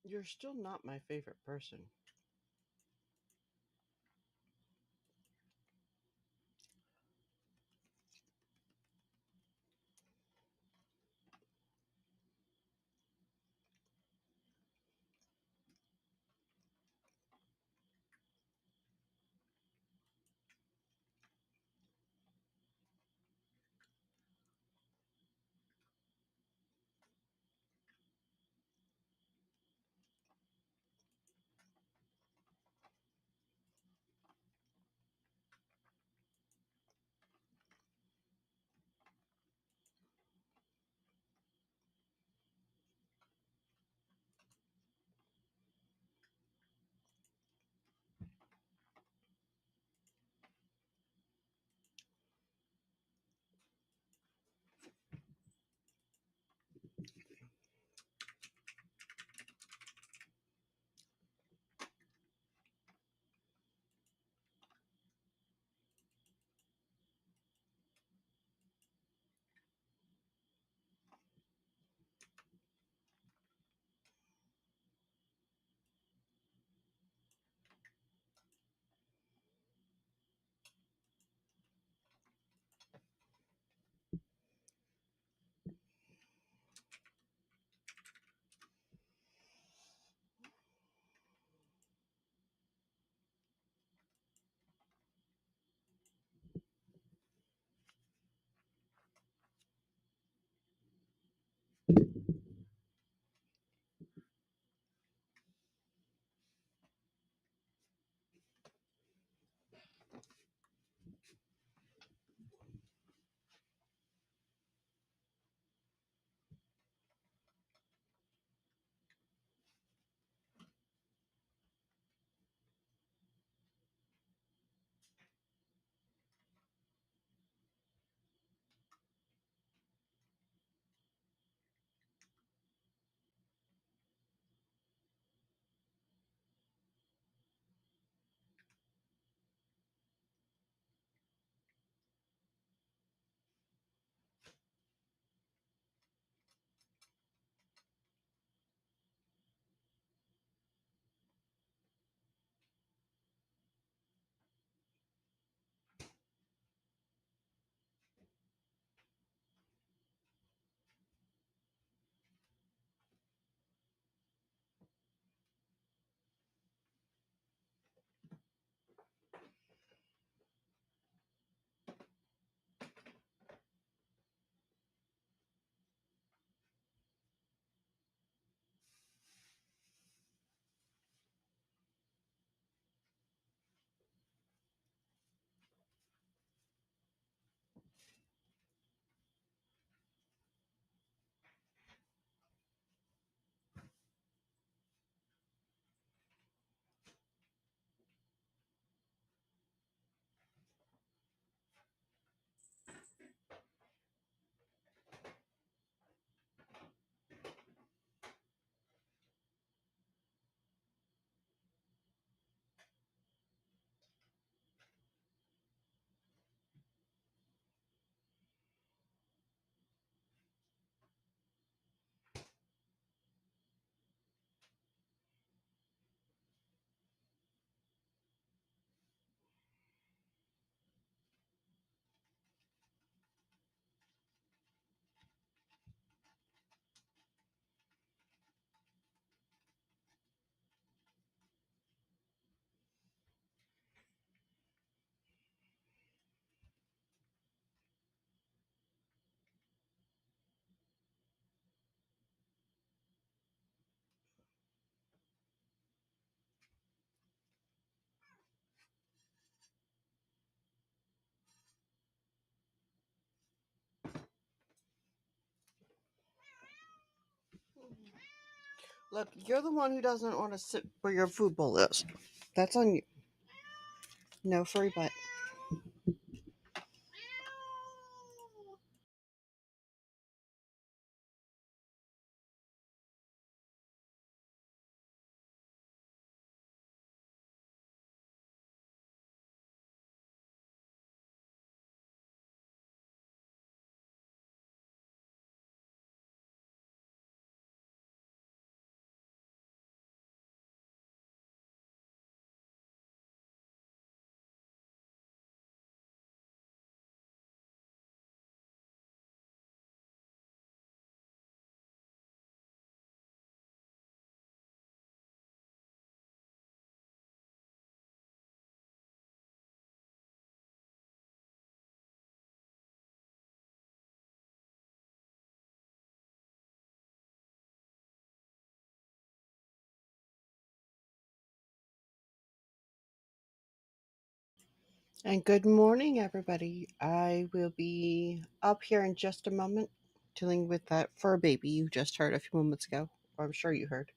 You're still not my favorite person. Look, you're the one who doesn't want to sit where your food bowl is. That's on you. No furry butt. And good morning, everybody. I will be up here in just a moment dealing with that fur baby you just heard a few moments ago, or I'm sure you heard.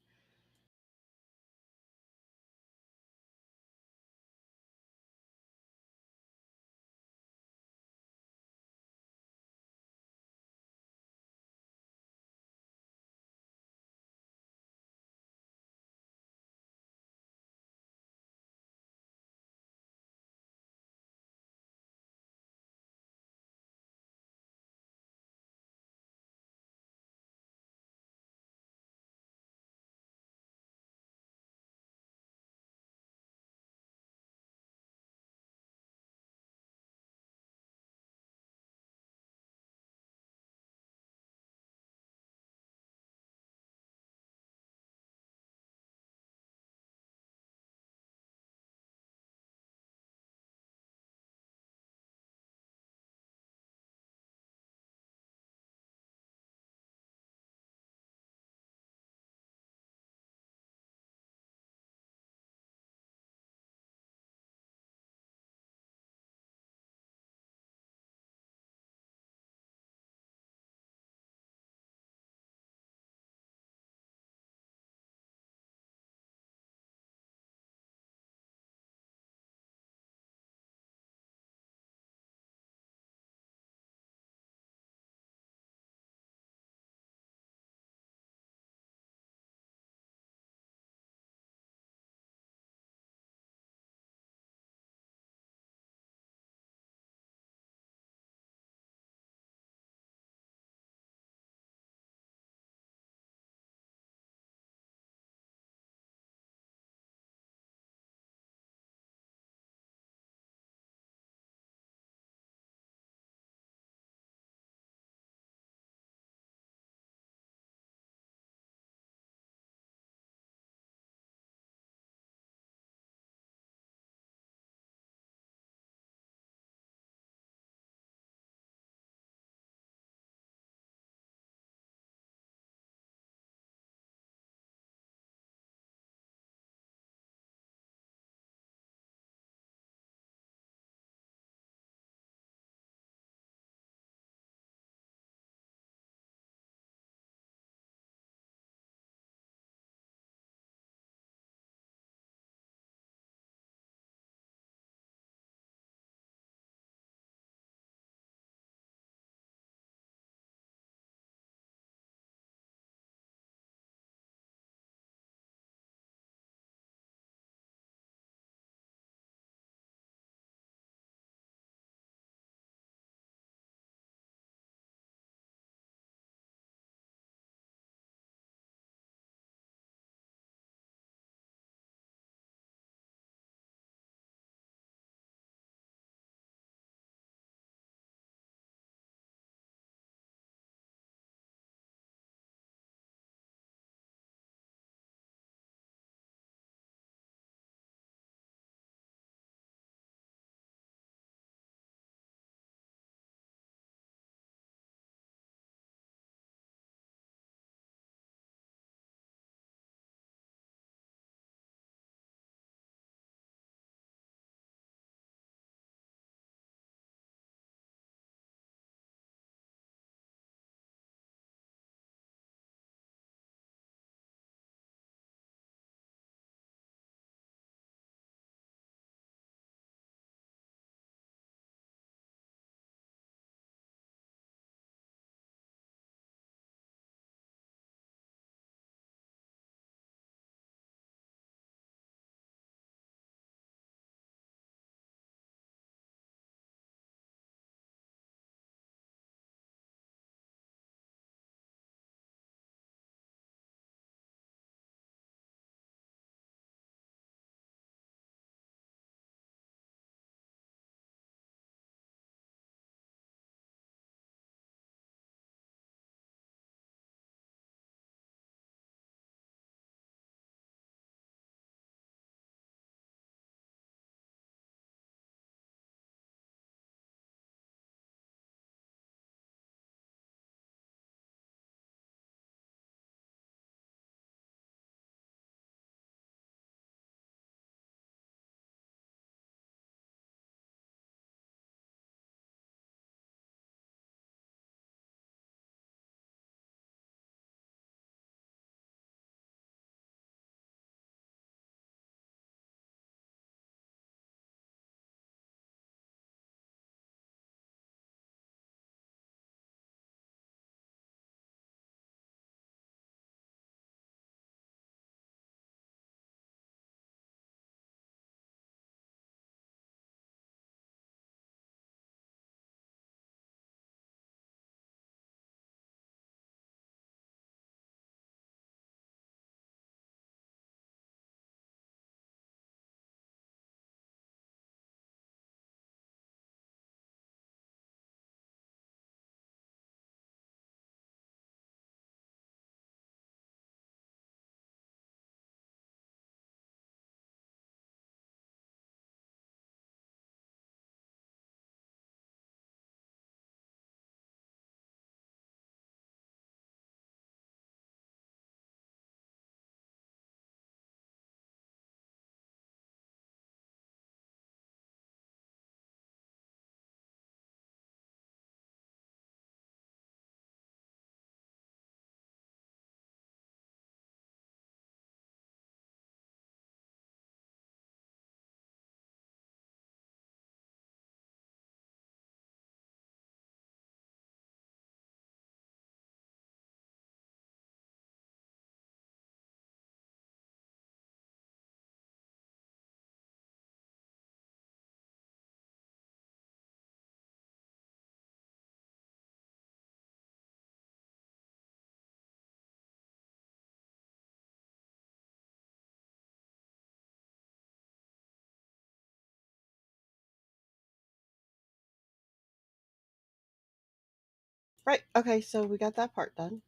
Right. Okay, so we got that part done.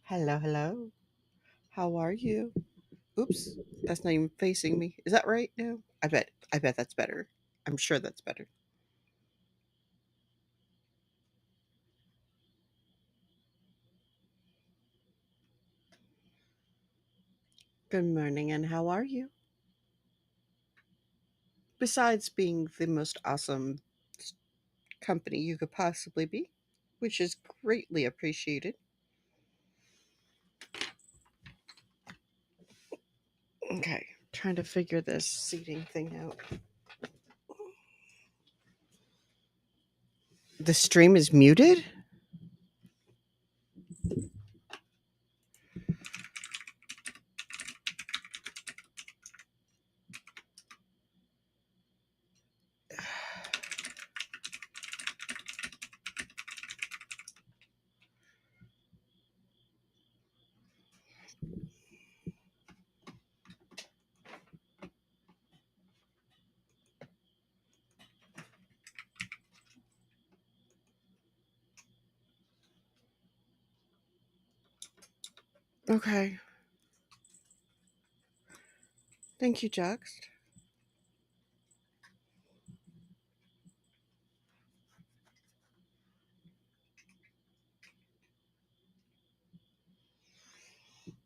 Hello, hello. How are you? Oops, that's not even facing me. Is that right now? I bet that's better. I'm sure that's better. Good morning, and how are you? Besides being the most awesome company you could possibly be, which is greatly appreciated. Okay, trying to figure this seating thing out. The stream is muted? Okay. Thank you, Juxt.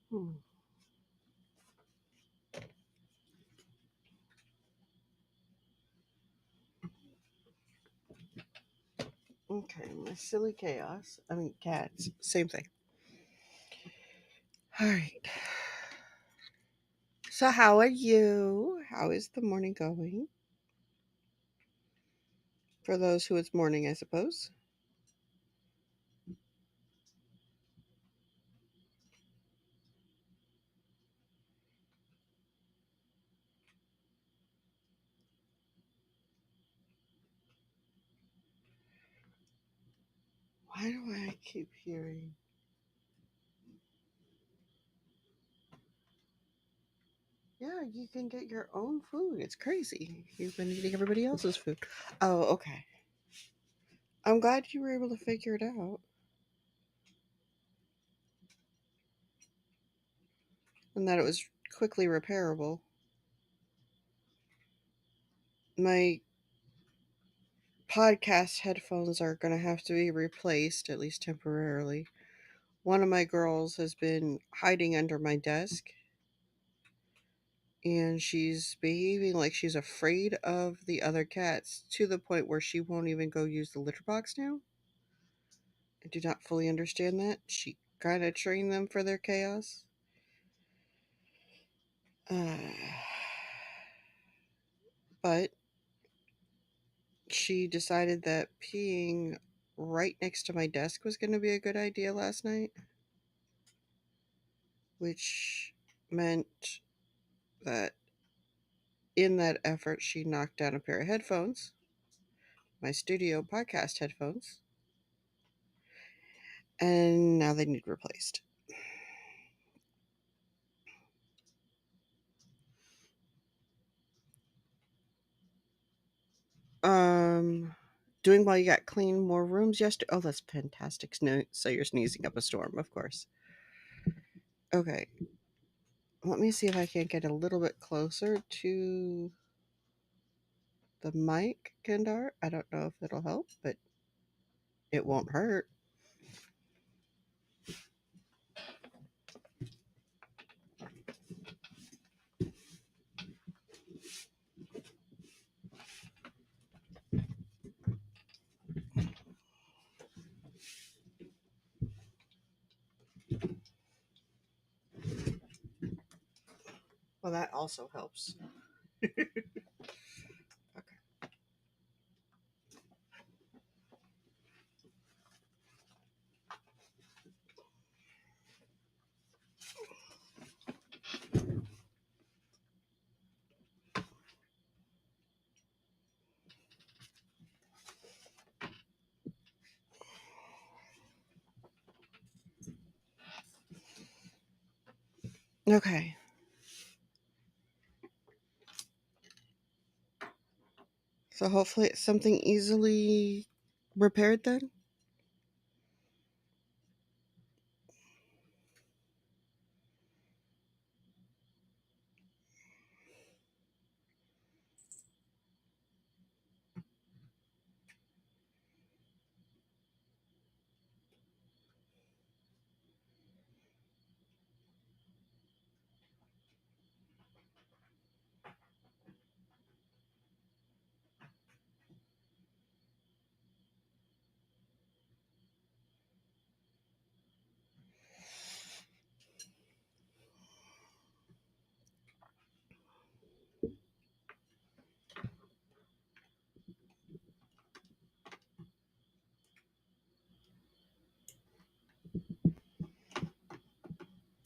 Hmm. Okay, my silly chaos. I mean, cats. Same thing. All right. So, how are you? How is the morning going? For those who it's morning, I suppose. Why do I keep hearing? Yeah, you can get your own food. It's crazy. You've been eating everybody else's food. Oh, okay. I'm glad you were able to figure it out and that it was quickly repairable. My podcast headphones are going to have to be replaced, at least temporarily. One of my girls has been hiding under my desk and she's behaving like she's afraid of the other cats to the point where she won't even go use the litter box now. I do not fully understand that. She kind of trained them for their chaos. Uh, but she decided that peeing right next to my desk was going to be a good idea last night, which meant that in that effort, she knocked down a pair of headphones, my studio podcast headphones, and now they need replaced. Um, doing while you got clean more rooms yesterday. Oh, that's fantastic. So you're sneezing up a storm, of course. Okay, let me see if I can get a little bit closer to the mic, Kendar. I don't know if it'll help, but it won't hurt. Well, that also helps. Okay. Okay. So hopefully it's something easily repaired then.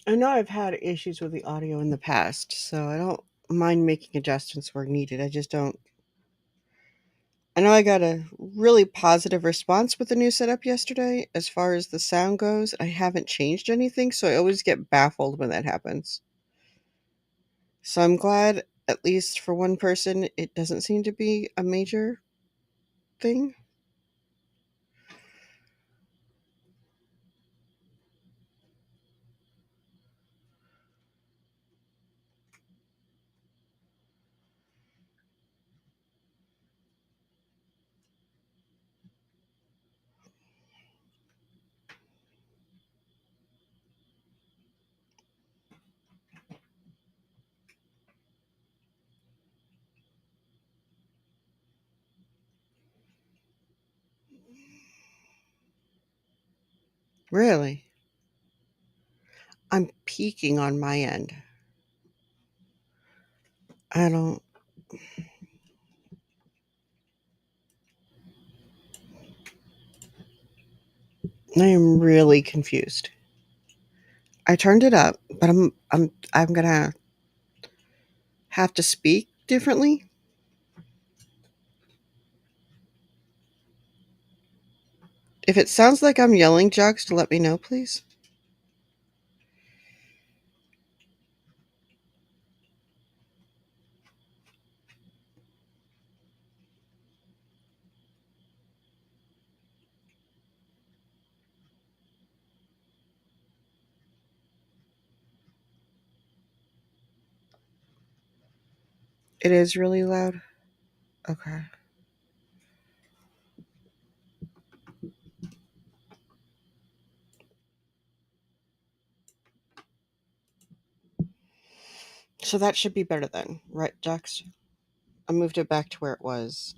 I know I've had issues with the audio in the past, so I don't mind making adjustments where needed. I just don't. I know I got a really positive response with the new setup yesterday as far as the sound goes. I haven't changed anything, so I always get baffled when that happens. So I'm glad, at least for one person, it doesn't seem to be a major thing. Really? I'm peaking on my end. I don't. I am really confused. I turned it up, but I'm gonna have to speak differently. If it sounds like I'm yelling, Jux, to let me know, please. It is really loud. Okay. So that should be better then, right, Jux? I moved it back to where it was.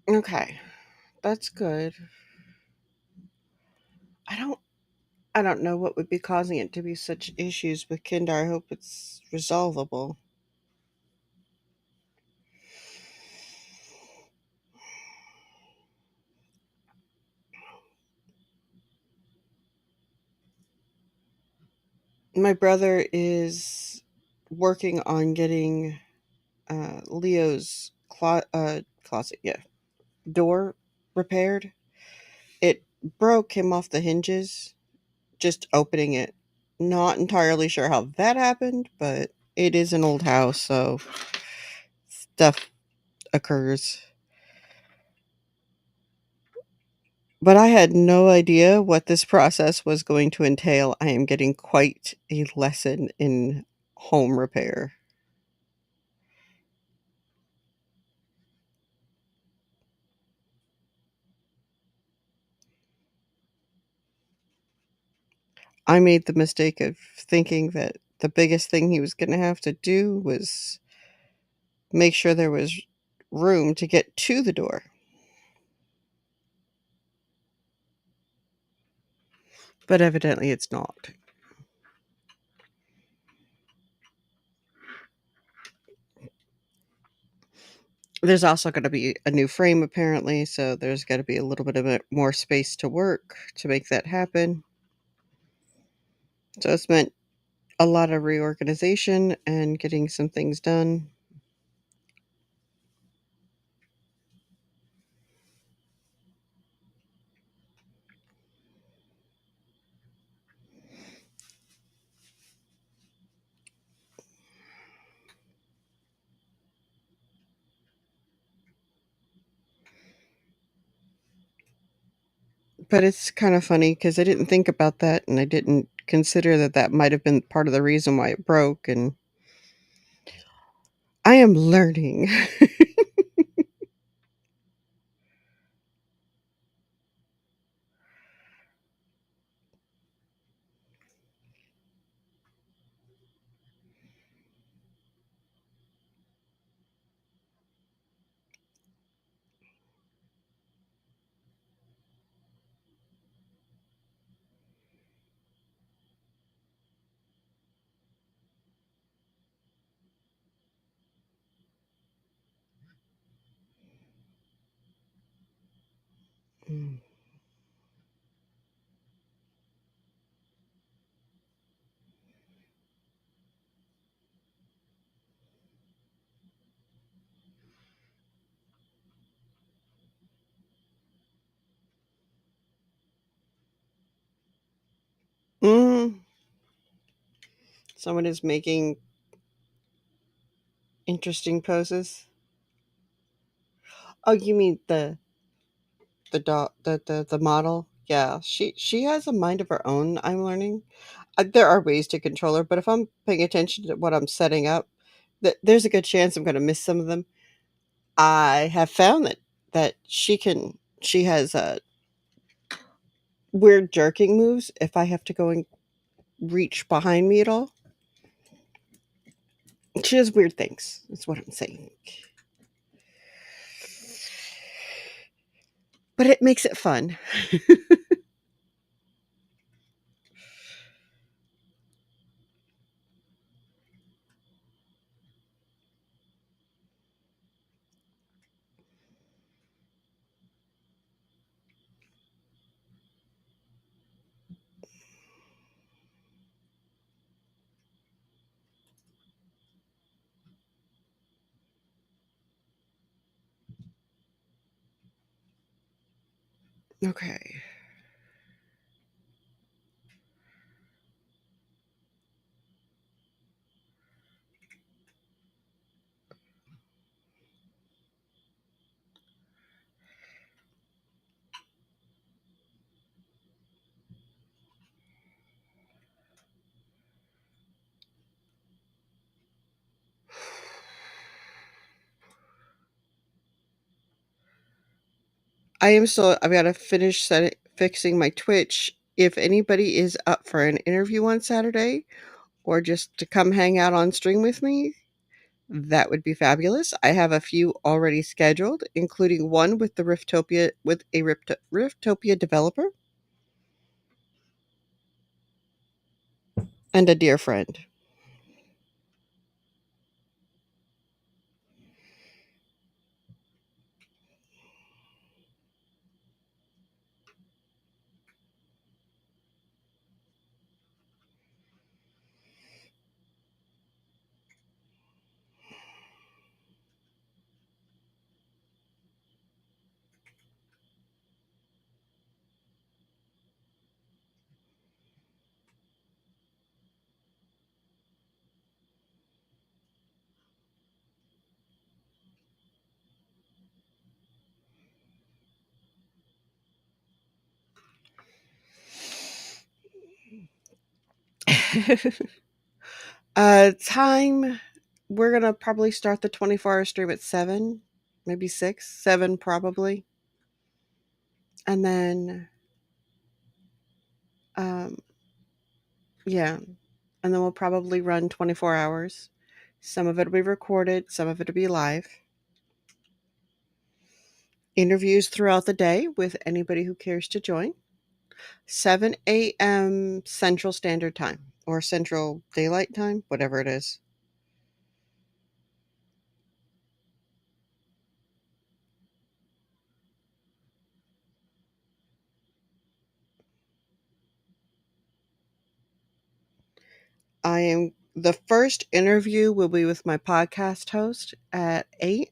Okay, that's good. I don't I don't know what would be causing it to be such issues with Kinder. I hope it's resolvable. My brother is working on getting Leo's closet, yeah, door repaired. It broke him off the hinges just opening it. Not entirely sure how that happened, but it is an old house, so stuff occurs. But I had no idea what this process was going to entail. I am getting quite a lesson in home repair. I made the mistake of thinking that the biggest thing he was going to have to do was make sure there was room to get to the door. But evidently it's not. There's also going to be a new frame apparently, so there's got to be a little bit of more space to work to make that happen. So it's meant a lot of reorganization and getting some things done. But it's kind of funny because I didn't think about that and I didn't consider that that might have been part of the reason why it broke. And I am learning. Mm. Mm. Someone is making interesting poses. Oh, you mean the dog, the model? Yeah, she has a mind of her own. I'm learning. There are ways to control her, but if I'm paying attention to what I'm setting up, there's a good chance I'm going to miss some of them. I have found that she has weird jerking moves. If I have to go and reach behind me at all, she has weird things. That's what I'm saying. But it makes it fun. Okay. I've got to finish fixing my Twitch. If anybody is up for an interview on Saturday or just to come hang out on stream with me, that would be fabulous. I have a few already scheduled, including one with a Riftopia developer and a dear friend. Time, we're gonna probably start the 24-hour stream at 7, maybe 6, 7 probably. And then, um, yeah, and then we'll probably run 24 hours. Some of it will be recorded, some of it will be live. Interviews throughout the day with anybody who cares to join. 7 a.m. Central Standard Time or Central Daylight Time, whatever it is. The first interview will be with my podcast host at 8,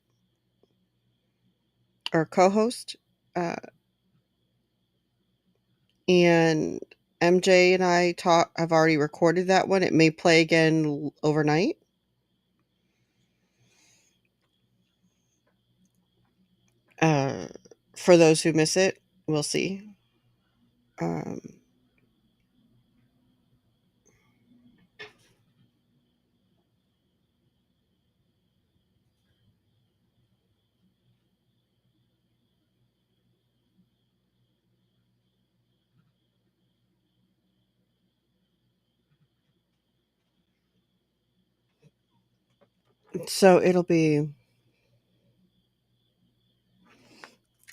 or co-host, uh, and MJ and I talk. I've already recorded that one. It may play again overnight. Uh, for those who miss it, we'll see. Um, so it'll be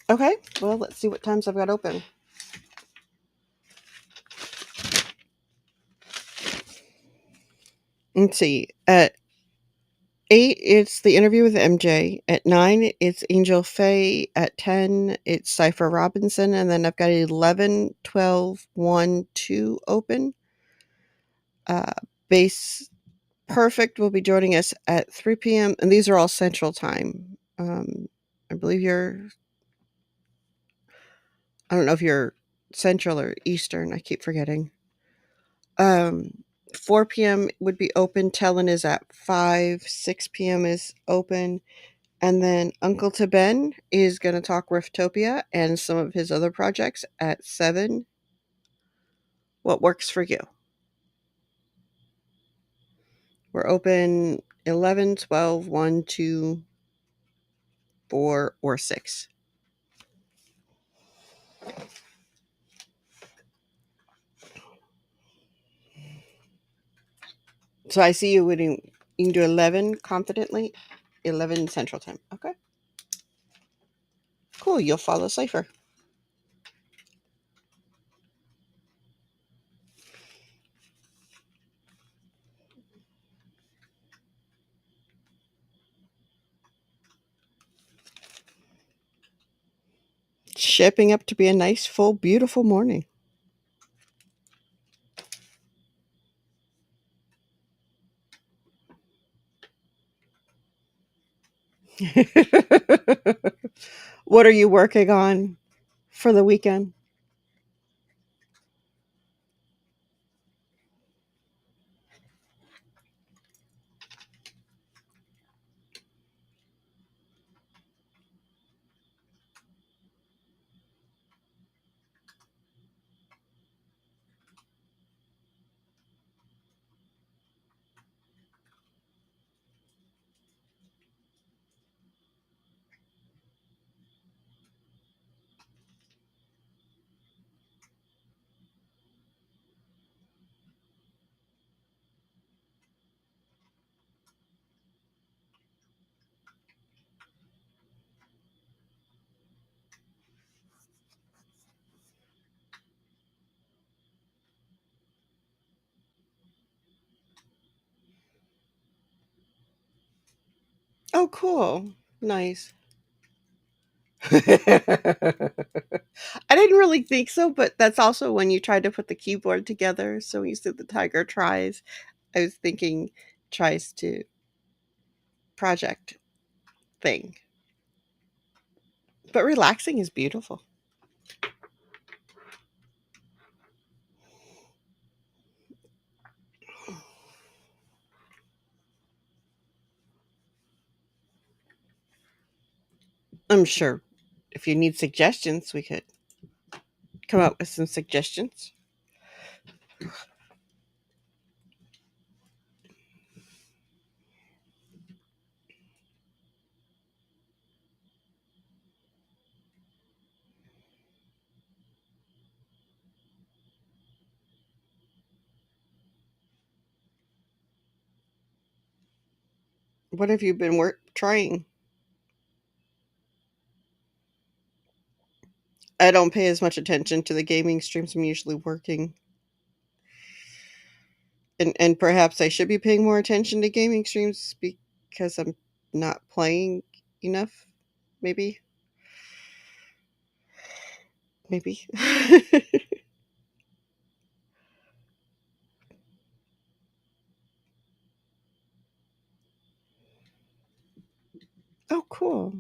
okay. Well, let's see what times I've got open. Let's see. At 8, it's the interview with MJ. At 9, it's Angel Faye. At 10, it's Cypher Robinson. And then I've got 11, 12, 1, 2 open. Base Perfect will be joining us at 3 p.m. And these are all Central Time. I believe I don't know if you're Central or Eastern. I keep forgetting. Um, 4 p.m. would be open. Tellin is at 5. 6 p.m. is open. And then Uncle to Ben is going to talk Riftopia and some of his other projects at 7. What works for you? We're open 11, 12, 1, 2, 4, or 6. So I see you can do 11 confidently. 11 Central Time. Okay. Cool. You'll follow Cypher. Shaping up to be a nice, full, beautiful morning. What are you working on for the weekend? Oh, cool. Nice. I didn't really think so, but that's also when you tried to put the keyboard together. So when you said the tiger tries, I was thinking tries to project thing. But relaxing is beautiful. I'm sure if you need suggestions, we could come up with some suggestions. What have you been trying? I don't pay as much attention to the gaming streams. I'm usually working. And perhaps I should be paying more attention to gaming streams because I'm not playing enough. Maybe. Maybe. Oh, cool.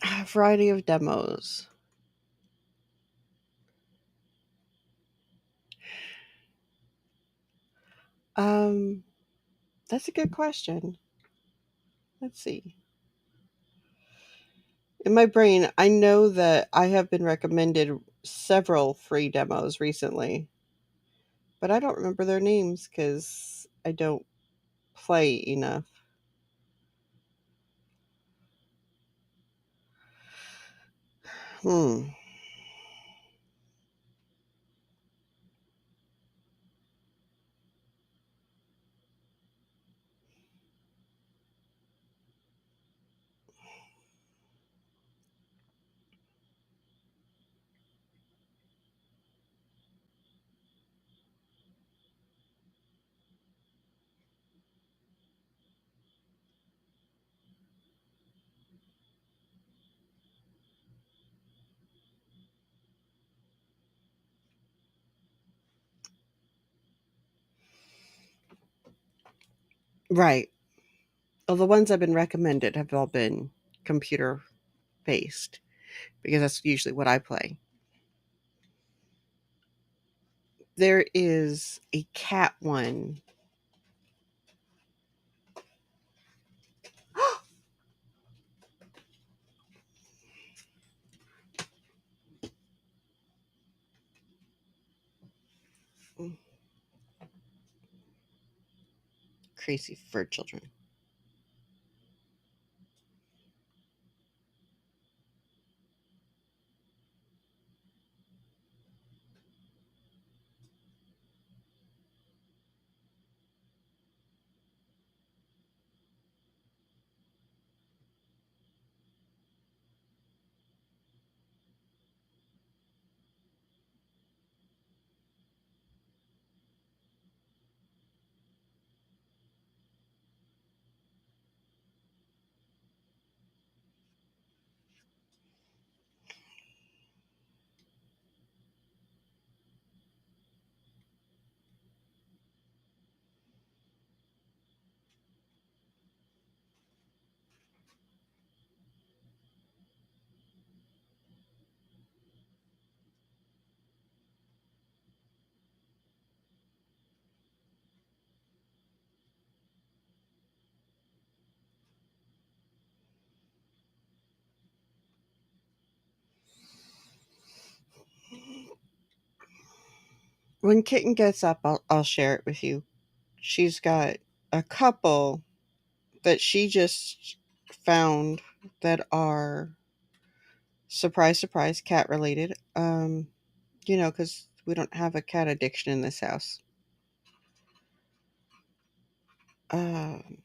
A variety of demos. Um, That's a good question. Let's see. In my brain, I know that I have been recommended several free demos recently, but I don't remember their names because I don't play enough. Hmm. Right. Well, the ones I've been recommended have all been computer based because that's usually what I play. There is a cat one. Crazy fur children. When Kitten gets up, I'll share it with you. She's got a couple that she just found that are surprise, surprise, cat related. Because we don't have a cat addiction in this house. Um,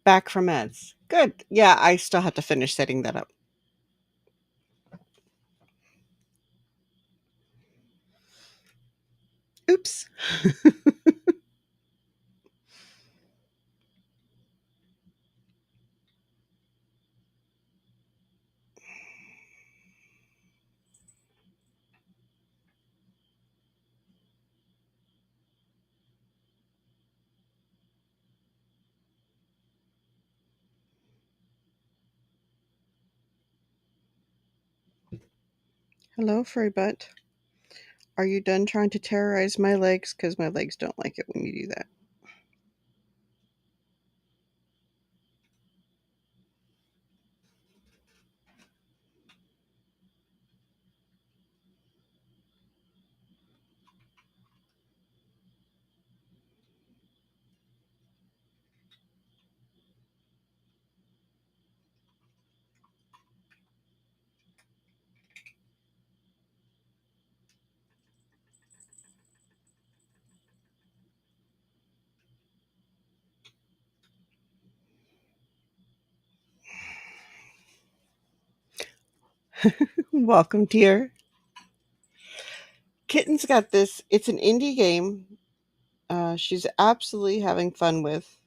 Back from meds. Good. Yeah, I still have to finish setting that up. Oops. Hello, furry butt. Are you done trying to terrorize my legs? Because my legs don't like it when you do that. Welcome, dear. Kitten's got this. It's an indie game. She's absolutely having fun with.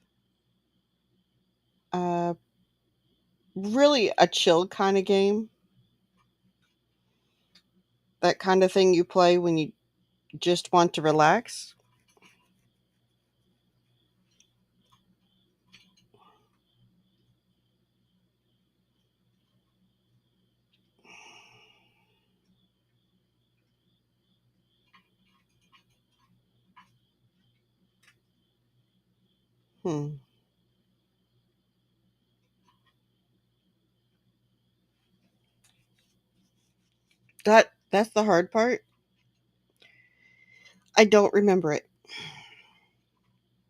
Uh, Really a chill kind of game. That kind of thing you play when you just want to relax. Hmm. That's the hard part. I don't remember it.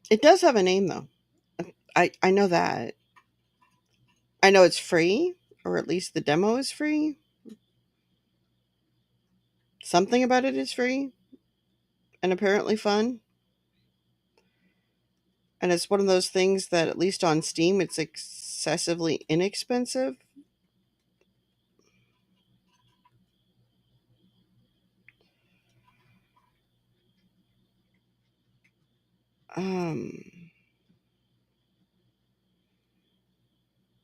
It does have a name though. I know that. I know it's free, or at least the demo is free. Something about it is free and apparently fun. And it's one of those things that at least on Steam it's excessively inexpensive. Um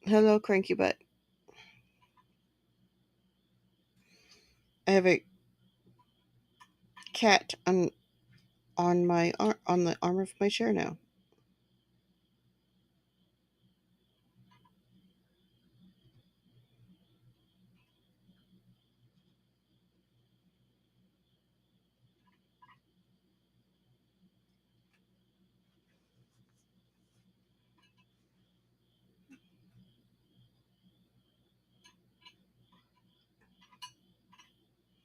Hello Cranky Butt. I have a cat on the arm of my chair now.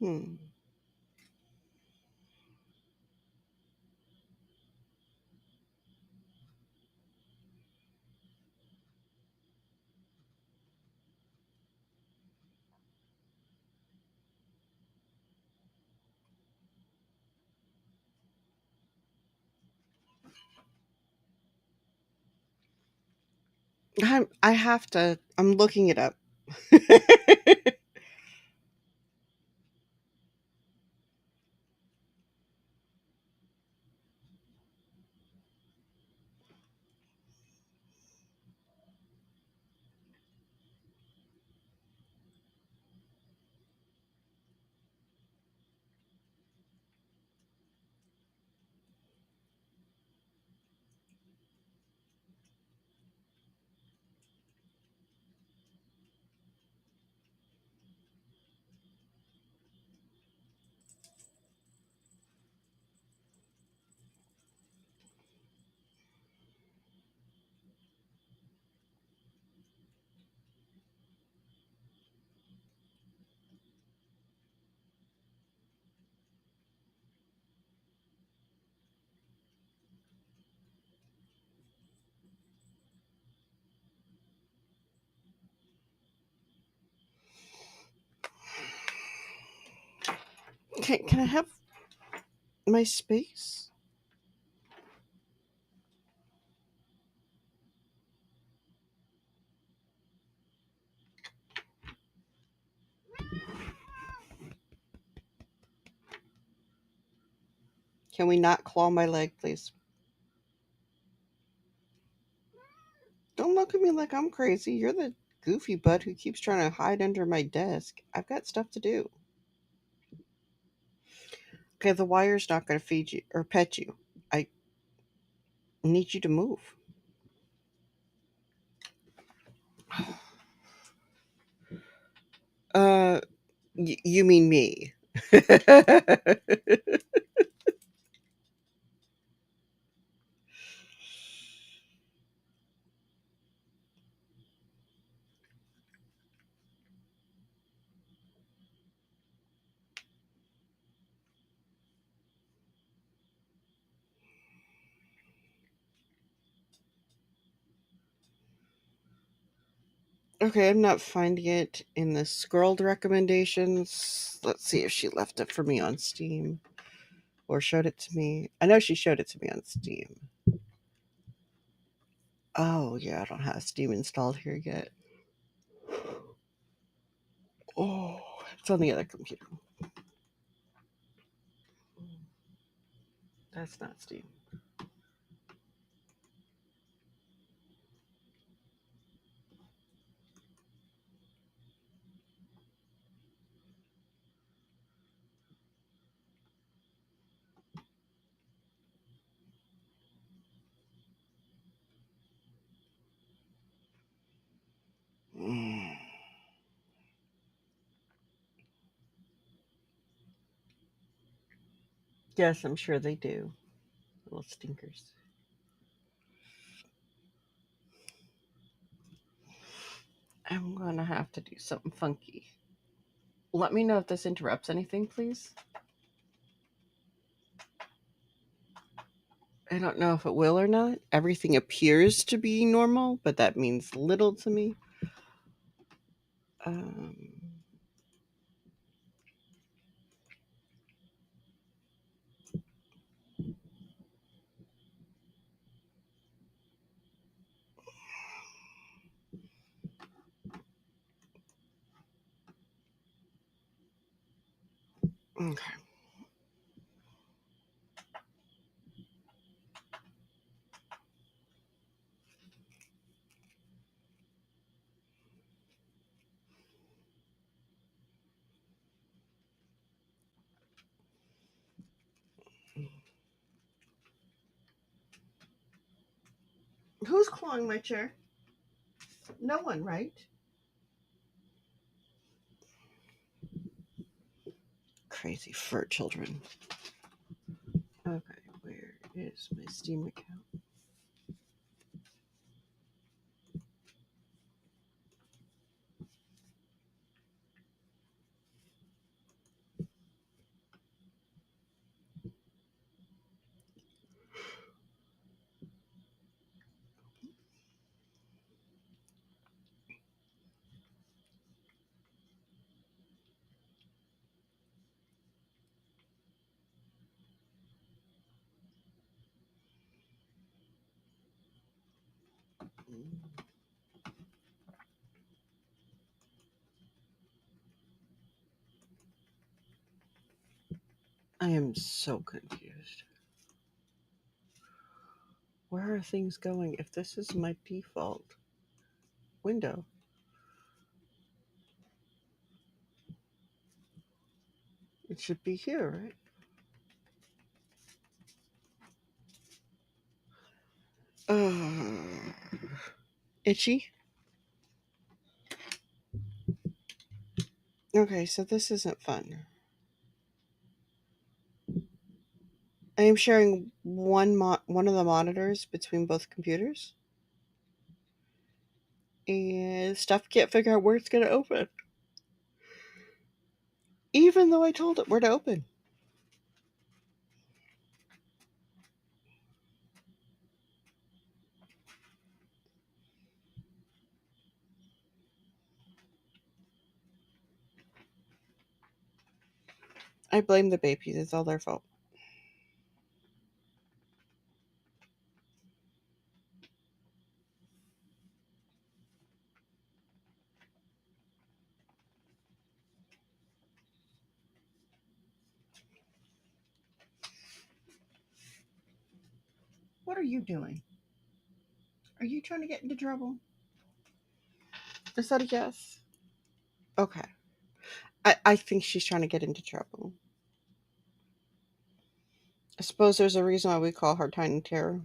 Hmm. I have to. I'm looking it up. Can I have my space? Can we not claw my leg, please? Don't look at me like I'm crazy. You're the goofy butt who keeps trying to hide under my desk. I've got stuff to do. Okay, the wire's not going to feed you or pet you. I need you to move. Uh, you mean me? Okay, I'm not finding it in the scrolled recommendations. Let's see if she left it for me on Steam or showed it to me. I know she showed it to me on Steam. Oh, yeah, I don't have Steam installed here yet. Oh, it's on the other computer. That's not steam. Mm. Yes, I'm sure they do. Little stinkers. I'm gonna have to do something funky. Let me know if this interrupts anything, please. I don't know if it will or not. Everything appears to be normal, but that means little to me. Um, okay. Who's clawing my chair? No one, right? Crazy fur children. Okay, where is my Steam account? I am so confused. Where are things going if this is my default window? It should be here, right? Itchy? Okay, so this isn't fun. I am sharing one of the monitors between both computers, and stuff can't figure out where it's going to open. Even though I told it where to open. I blame the babies. It's all their fault. What are you doing? Are you trying to get into trouble? Is that a yes? Okay. I think she's trying to get into trouble. I suppose there's a reason why we call her Tiny Terror.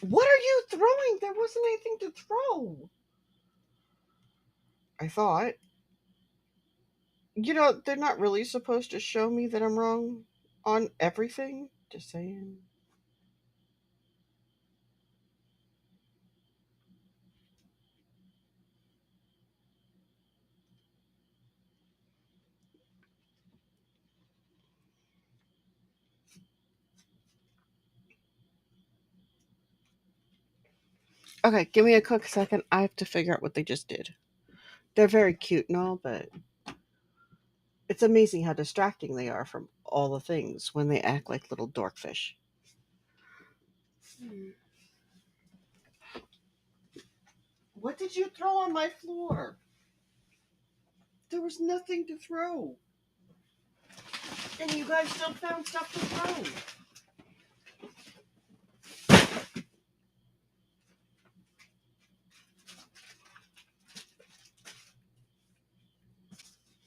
What are you throwing? There wasn't anything to throw. I thought. They're not really supposed to show me that I'm wrong on everything. Just saying. Okay, give me a quick second. I have to figure out what they just did. They're very cute and all, but it's amazing how distracting they are from all the things when they act like little dorkfish. What did you throw on my floor? There was nothing to throw. And you guys still found stuff to throw.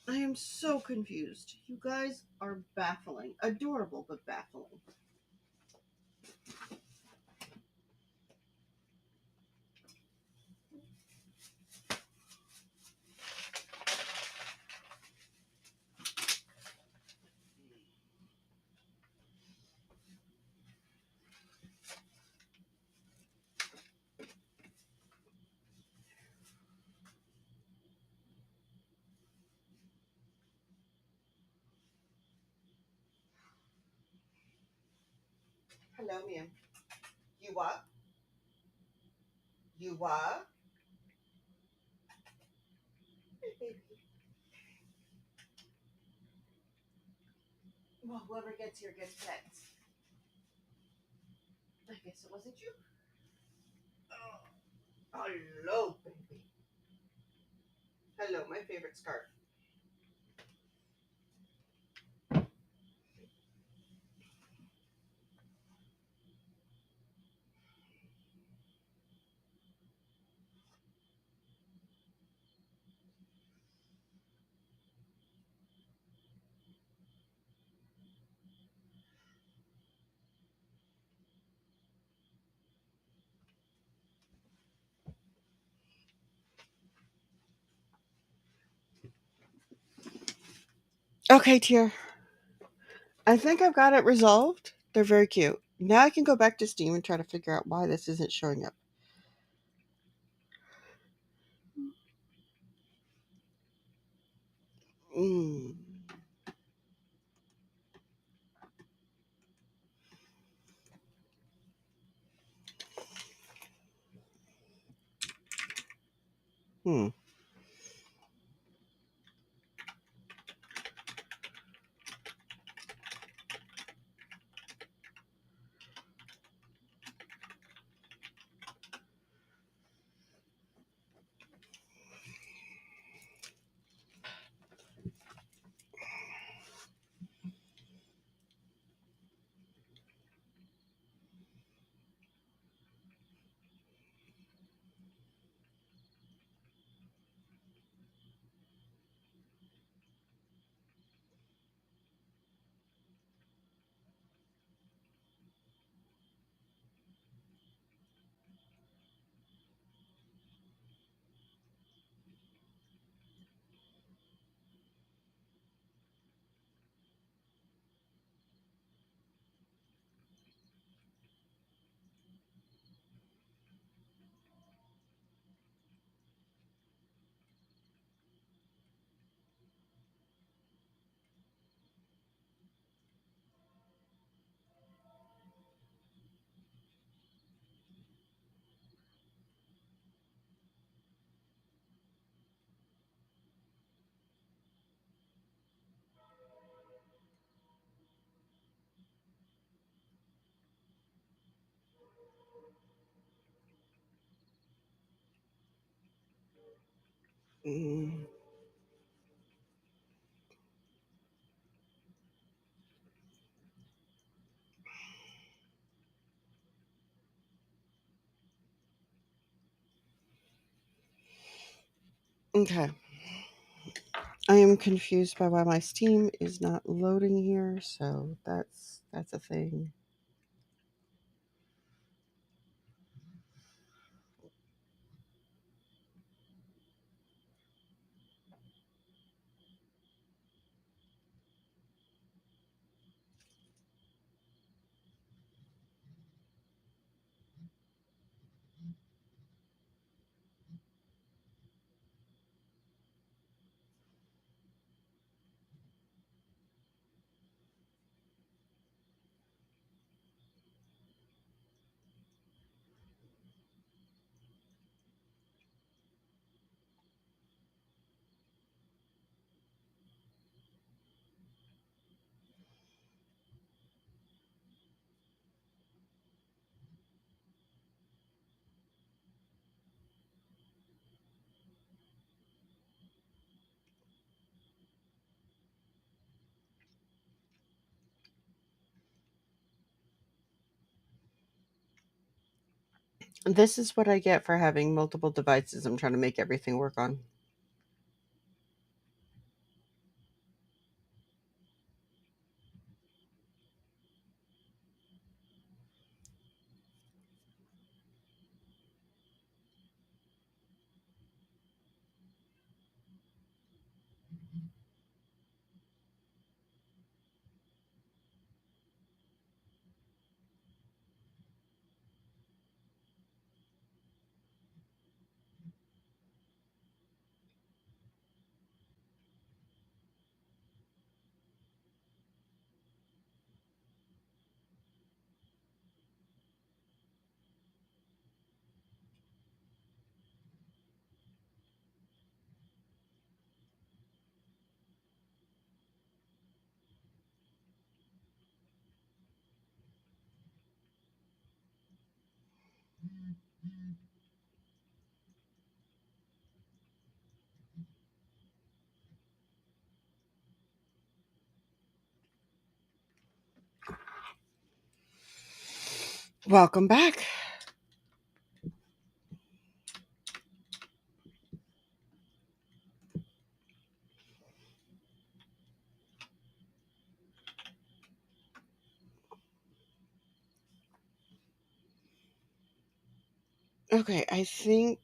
I am so confused. You guys are baffling. Adorable, but baffling. Hello, ma'am. You up? You up? Hey, baby. Well, whoever gets here gets pets. I guess it wasn't you. Oh, hello, baby. Hello, my favorite scarf. Okay, Tier. I think I've got it resolved. They're very cute. Now I can go back to Steam and try to figure out why this isn't showing up. Mm. Hmm. Mm. Okay. I am confused by why my Steam is not loading here, so that's a thing. This is what I get for having multiple devices I'm trying to make everything work on. Welcome back. Okay, I think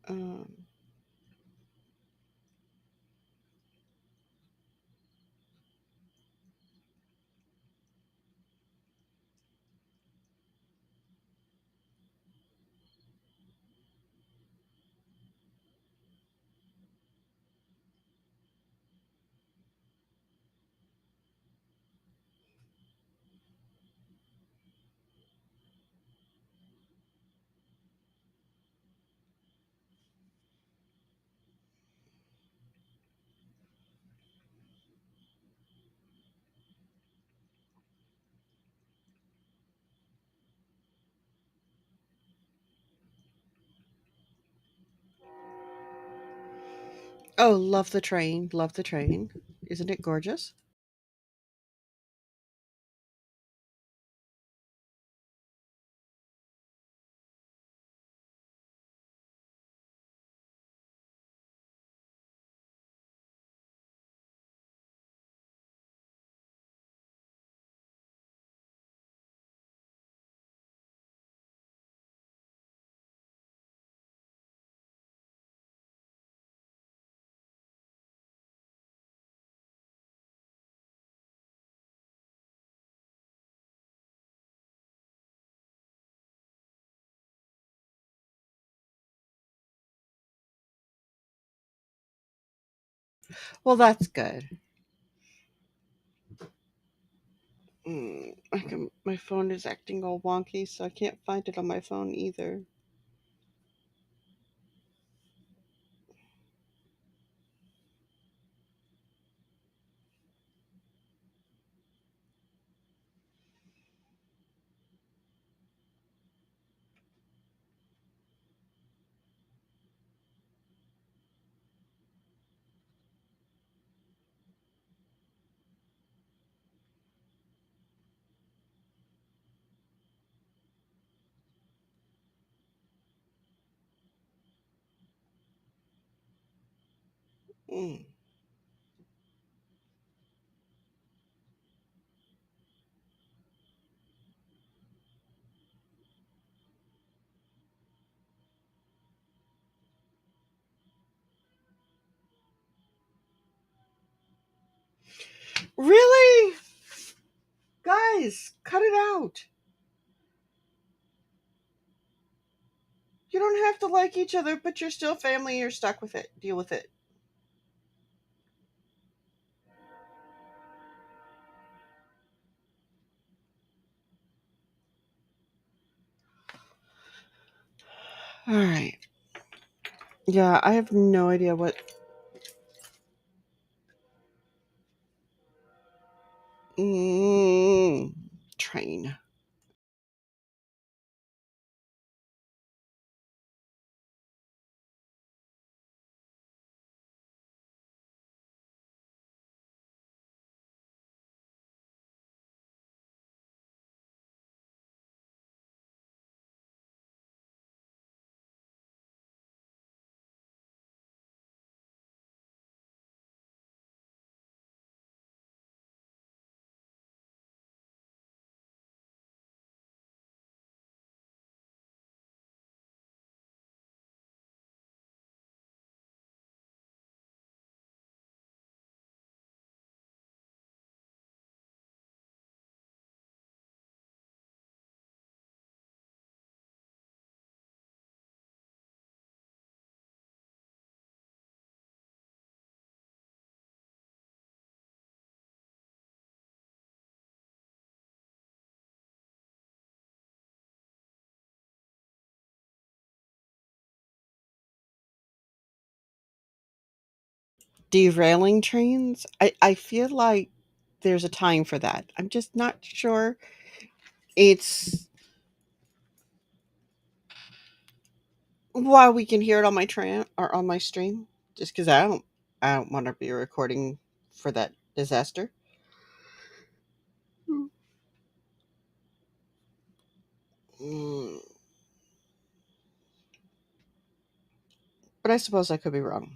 um, oh, love the train. Love the train. Isn't it gorgeous? Well, that's good. My phone is acting all wonky, so I can't find it on my phone either. Mm. Really? Guys, cut it out. You don't have to like each other, but you're still family. You're stuck with it. Deal with it. All right. Yeah, I have no idea what. Mm, train. derailing trains. I feel like there's a time for that. I'm just not sure. It's why we can hear it on my or on my stream. Just because I don't want to be recording for that disaster. Mm, but I suppose I could be wrong.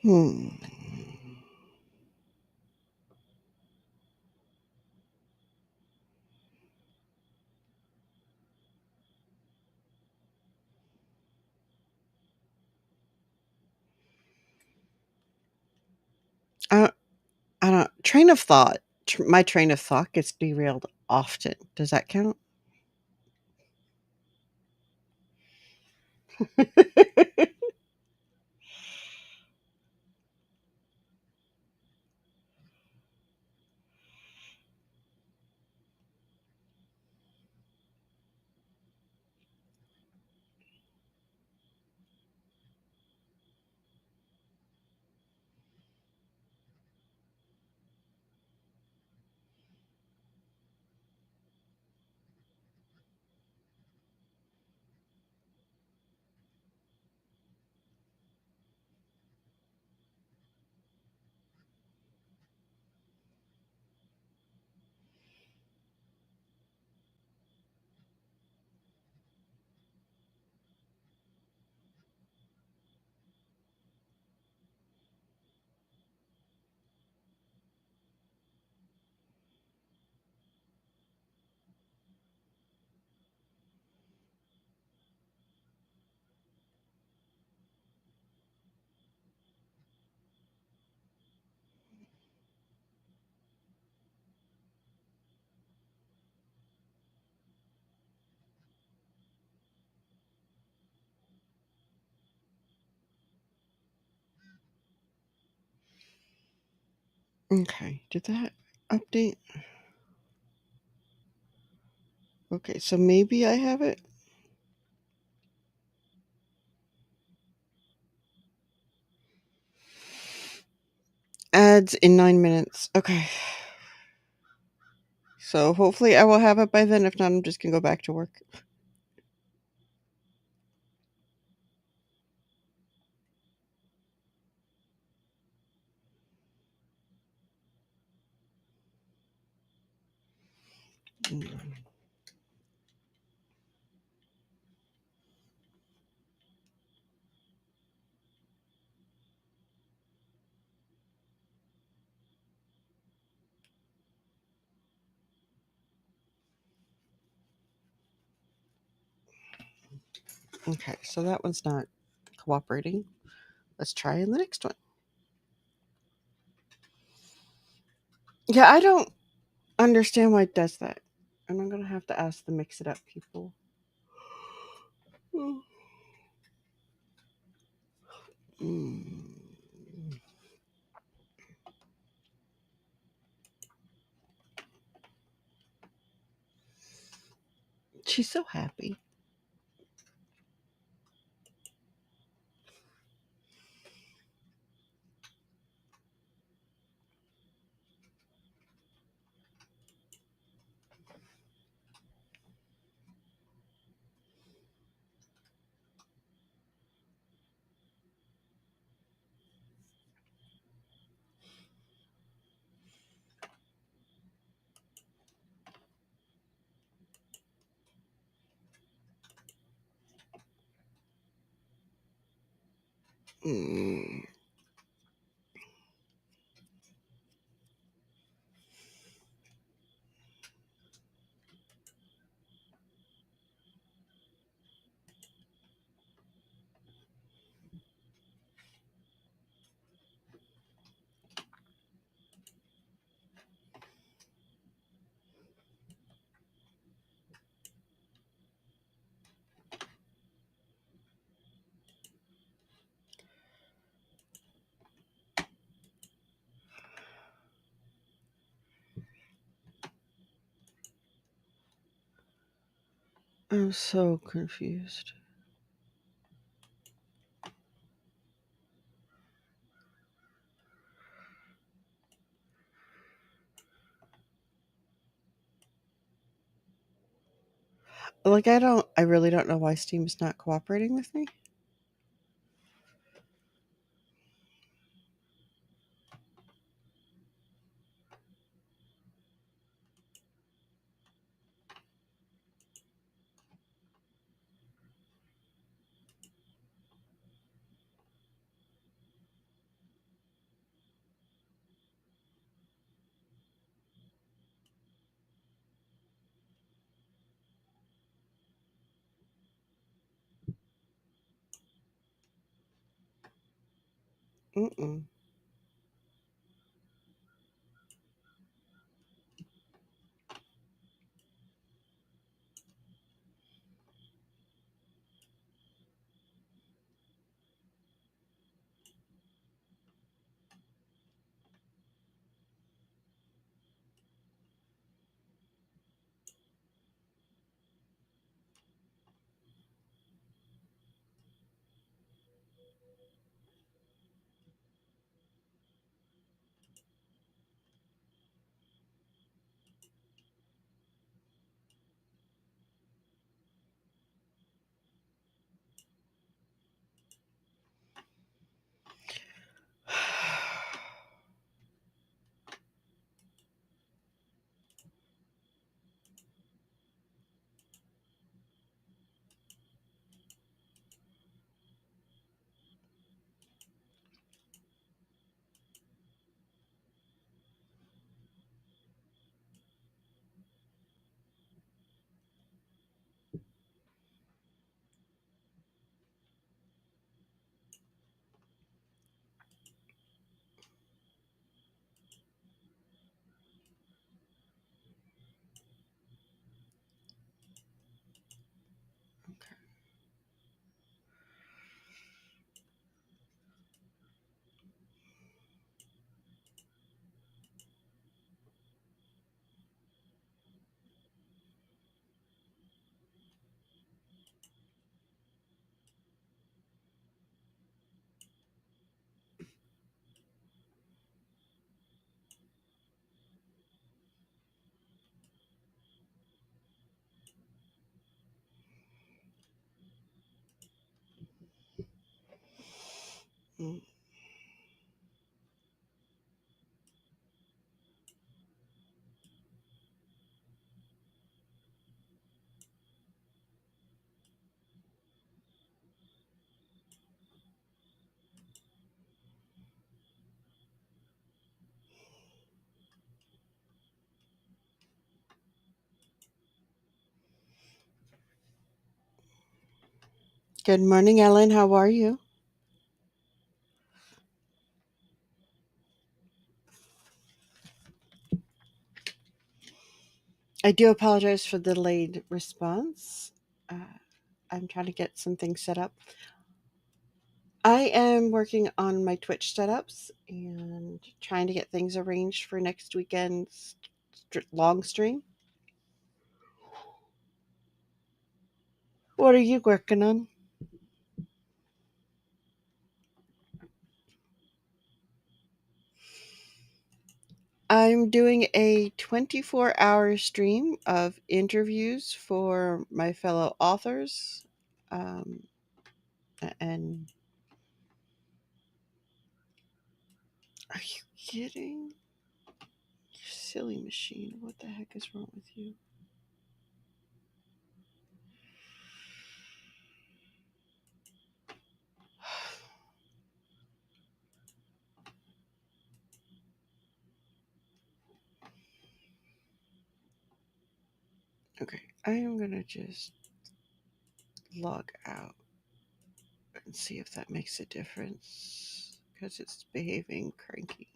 Hmm. I, I don't. Train of thought. My train of thought gets derailed often. Does that count? Okay. Did that update? Okay, so maybe I have it. Ads in 9 minutes. Okay. So hopefully I will have it by then. If not, I'm just gonna go back to work. Mm. Okay, so that one's not cooperating. Let's try in the next one. Yeah, I don't understand why it does that. And I'm gonna have to ask the Mix It Up people. Mm. She's so happy. Mm. I'm so confused. Like, I really don't know why Steam's not cooperating with me. Mm-mm. Mm. Good morning, Ellen. How are you? I do apologize for the delayed response. Uh, I'm trying to get some things set up. I am working on my Twitch setups and trying to get things arranged for next weekend's long stream. What are you working on? I'm doing a 24-hour stream of interviews for my fellow authors. Um, and are you kidding? You silly machine. What the heck is wrong with you? Okay, I am gonna just log out and see if that makes a difference because it's behaving cranky.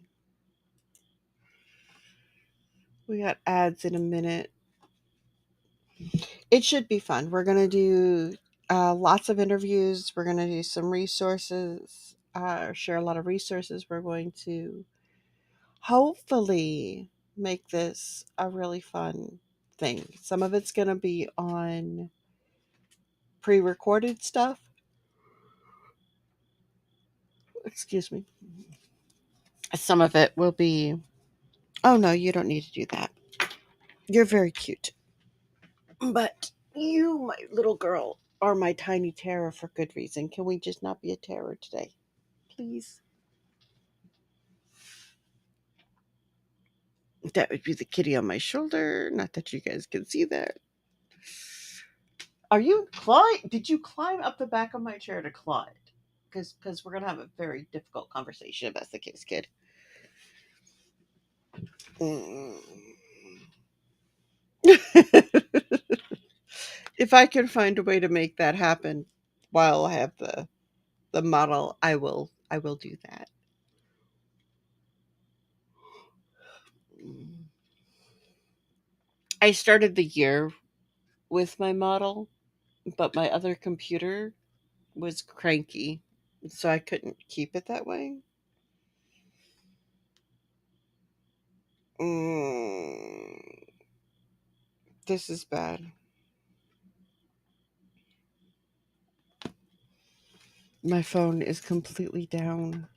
We got ads in a minute. It should be fun. We're gonna do lots of interviews. We're gonna do some resources. Share a lot of resources. We're going to hopefully make this a really fun thing. Some of it's gonna be on pre-recorded stuff. Excuse me. Some of it will be. Oh no, you don't need to do that. You're very cute. But you, my little girl, are my tiny terror for good reason. Can we just not be a terror today? Please? That would be the kitty on my shoulder. Not that you guys can see that. Are you climb? Did you climb up the back of my chair to claw it? Because we're gonna have a very difficult conversation if that's the case, kid. Mm. If I can find a way to make that happen while I have the model, I will. I will do that. Mm. I started the year with my model, but my other computer was cranky, so I couldn't keep it that way. Mm, this is bad. My phone is completely down.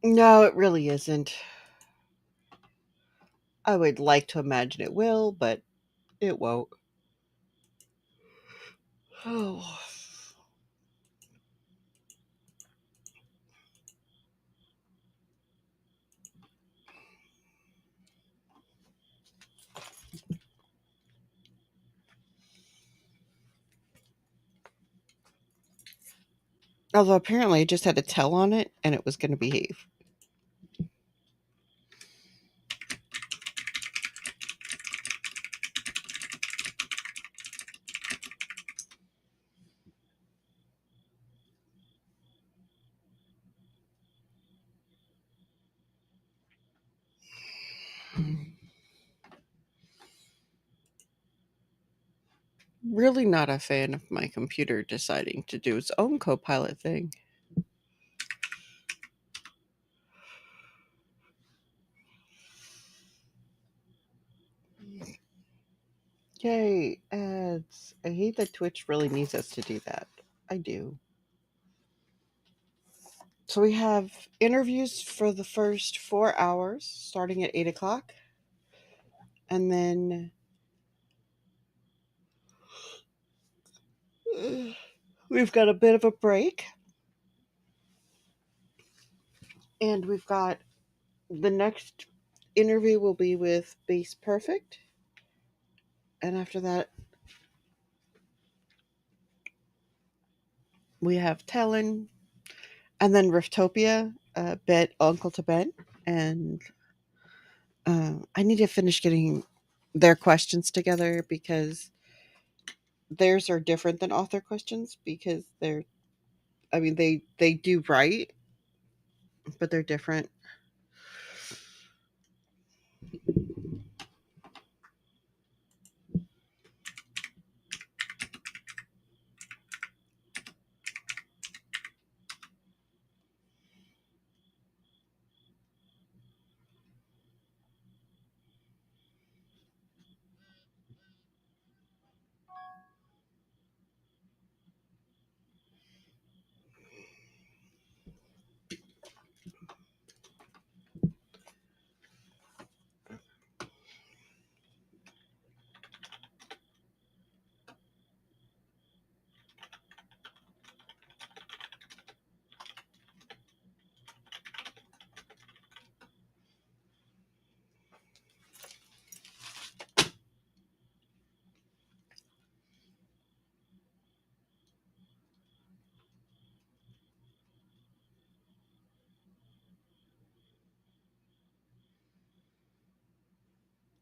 No, it really isn't. I would like to imagine it will, but it won't. Oh. Although apparently I just had a tell on it and it was going to behave. Really not a fan of my computer deciding to do its own Copilot thing. Yay, ads. I hate that Twitch really needs us to do that. I do. So we have interviews for the first 4 hours, starting at 8 o'clock. And then we've got a bit of a break. And we've got the next interview will be with Base Perfect. And after that, we have Talon. And then Riftopia, Bet Uncle to Ben. And I need to finish getting their questions together because theirs are different than author questions because they're I mean they do write, but they're different.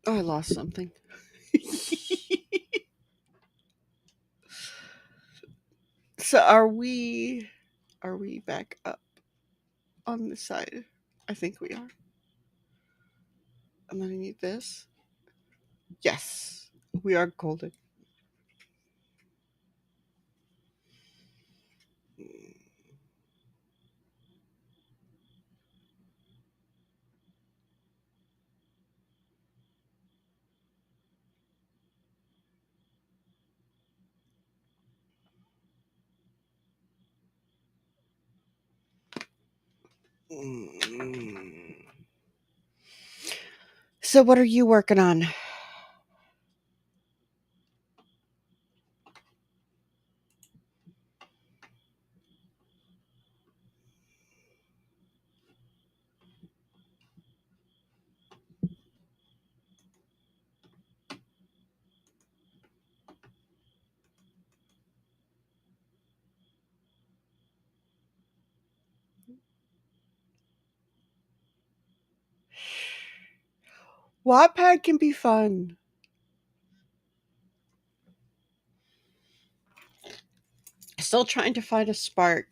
Oh, I lost something. So are we back up on this side? I think we are. And then I need this. Yes. We are golden. Mm. So what are you working on? Wattpad can be fun. Still trying to find a spark.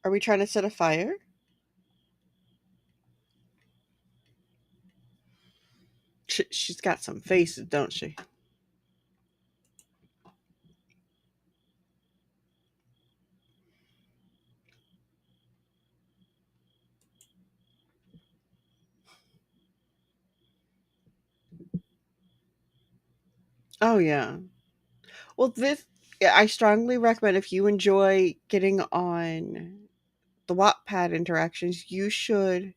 Are we trying to set a fire? She's got some faces, don't she? Oh yeah. Well, this yeah, I strongly recommend if you enjoy getting on the Wattpad interactions, you should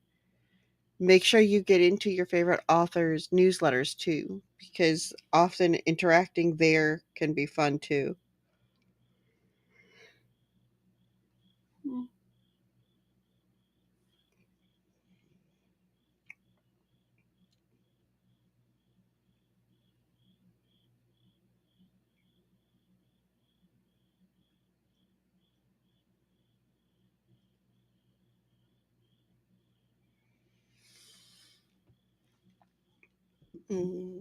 make sure you get into your favorite authors' newsletters too, because often interacting there can be fun too. Mm.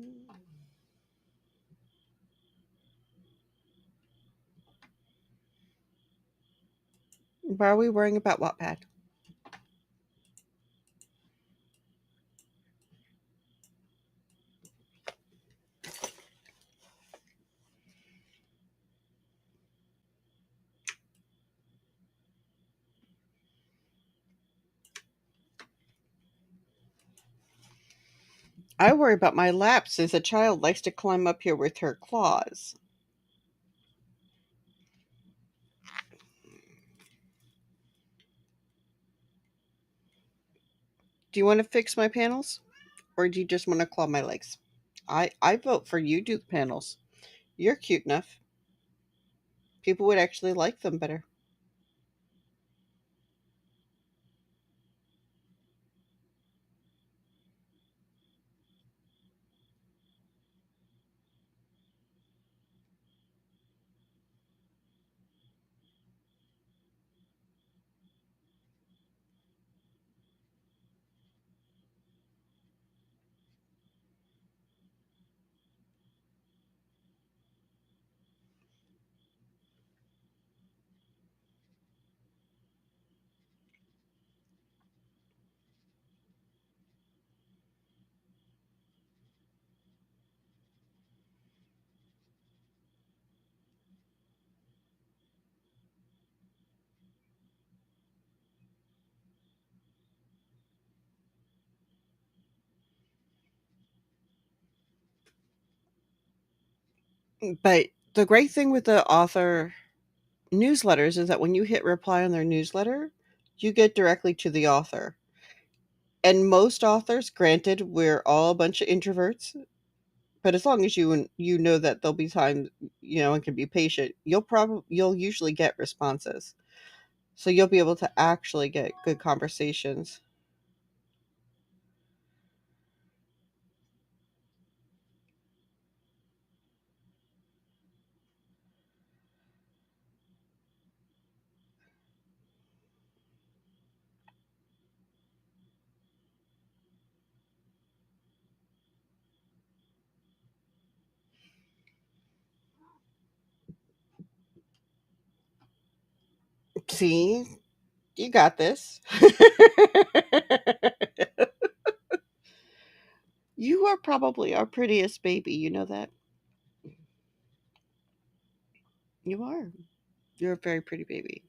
Why are we worrying about Wattpad? I worry about my lap since a child likes to climb up here with her claws. Do you want to fix my panels? Or do you just want to claw my legs? I vote for you do the panels. You're cute enough. People would actually like them better. But the great thing with the author newsletters is that when you hit reply on their newsletter, you get directly to the author. And most authors, granted, we're all a bunch of introverts, but as long as you know that there'll be times, and can be patient, you'll usually get responses. So you'll be able to actually get good conversations. See, you got this. You are probably our prettiest baby. You know that? You are. You're a very pretty baby.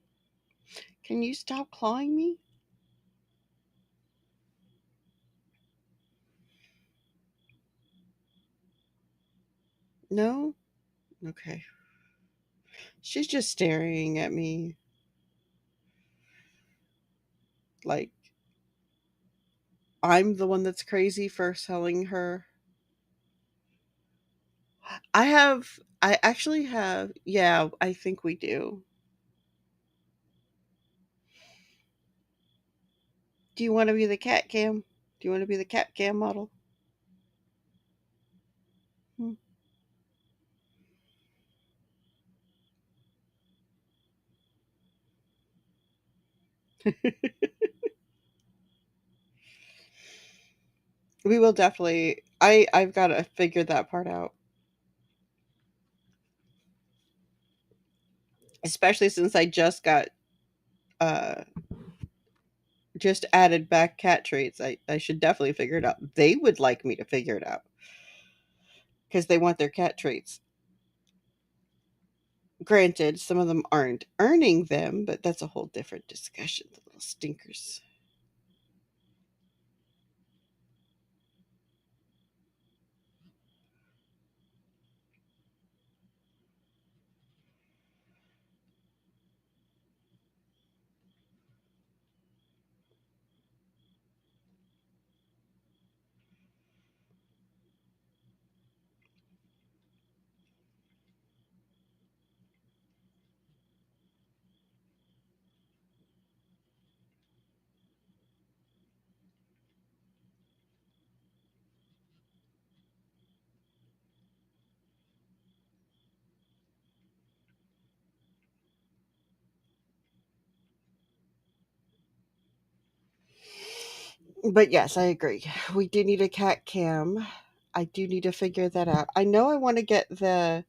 Can you stop clawing me? No? Okay. She's just staring at me like I'm the one that's crazy for selling her. I actually have, yeah, I think we do. Do you want to be the cat cam? Do you want to be the cat cam model? Hmm. We will definitely. I've got to figure that part out, especially since I uh just added back cat traits. I should definitely figure it out. They would like me to figure it out because they want their cat traits. Granted, some of them aren't earning them, but that's a whole different discussion. The little stinkers. But yes, I agree. We do need a cat cam. I do need to figure that out. I know I want to get the.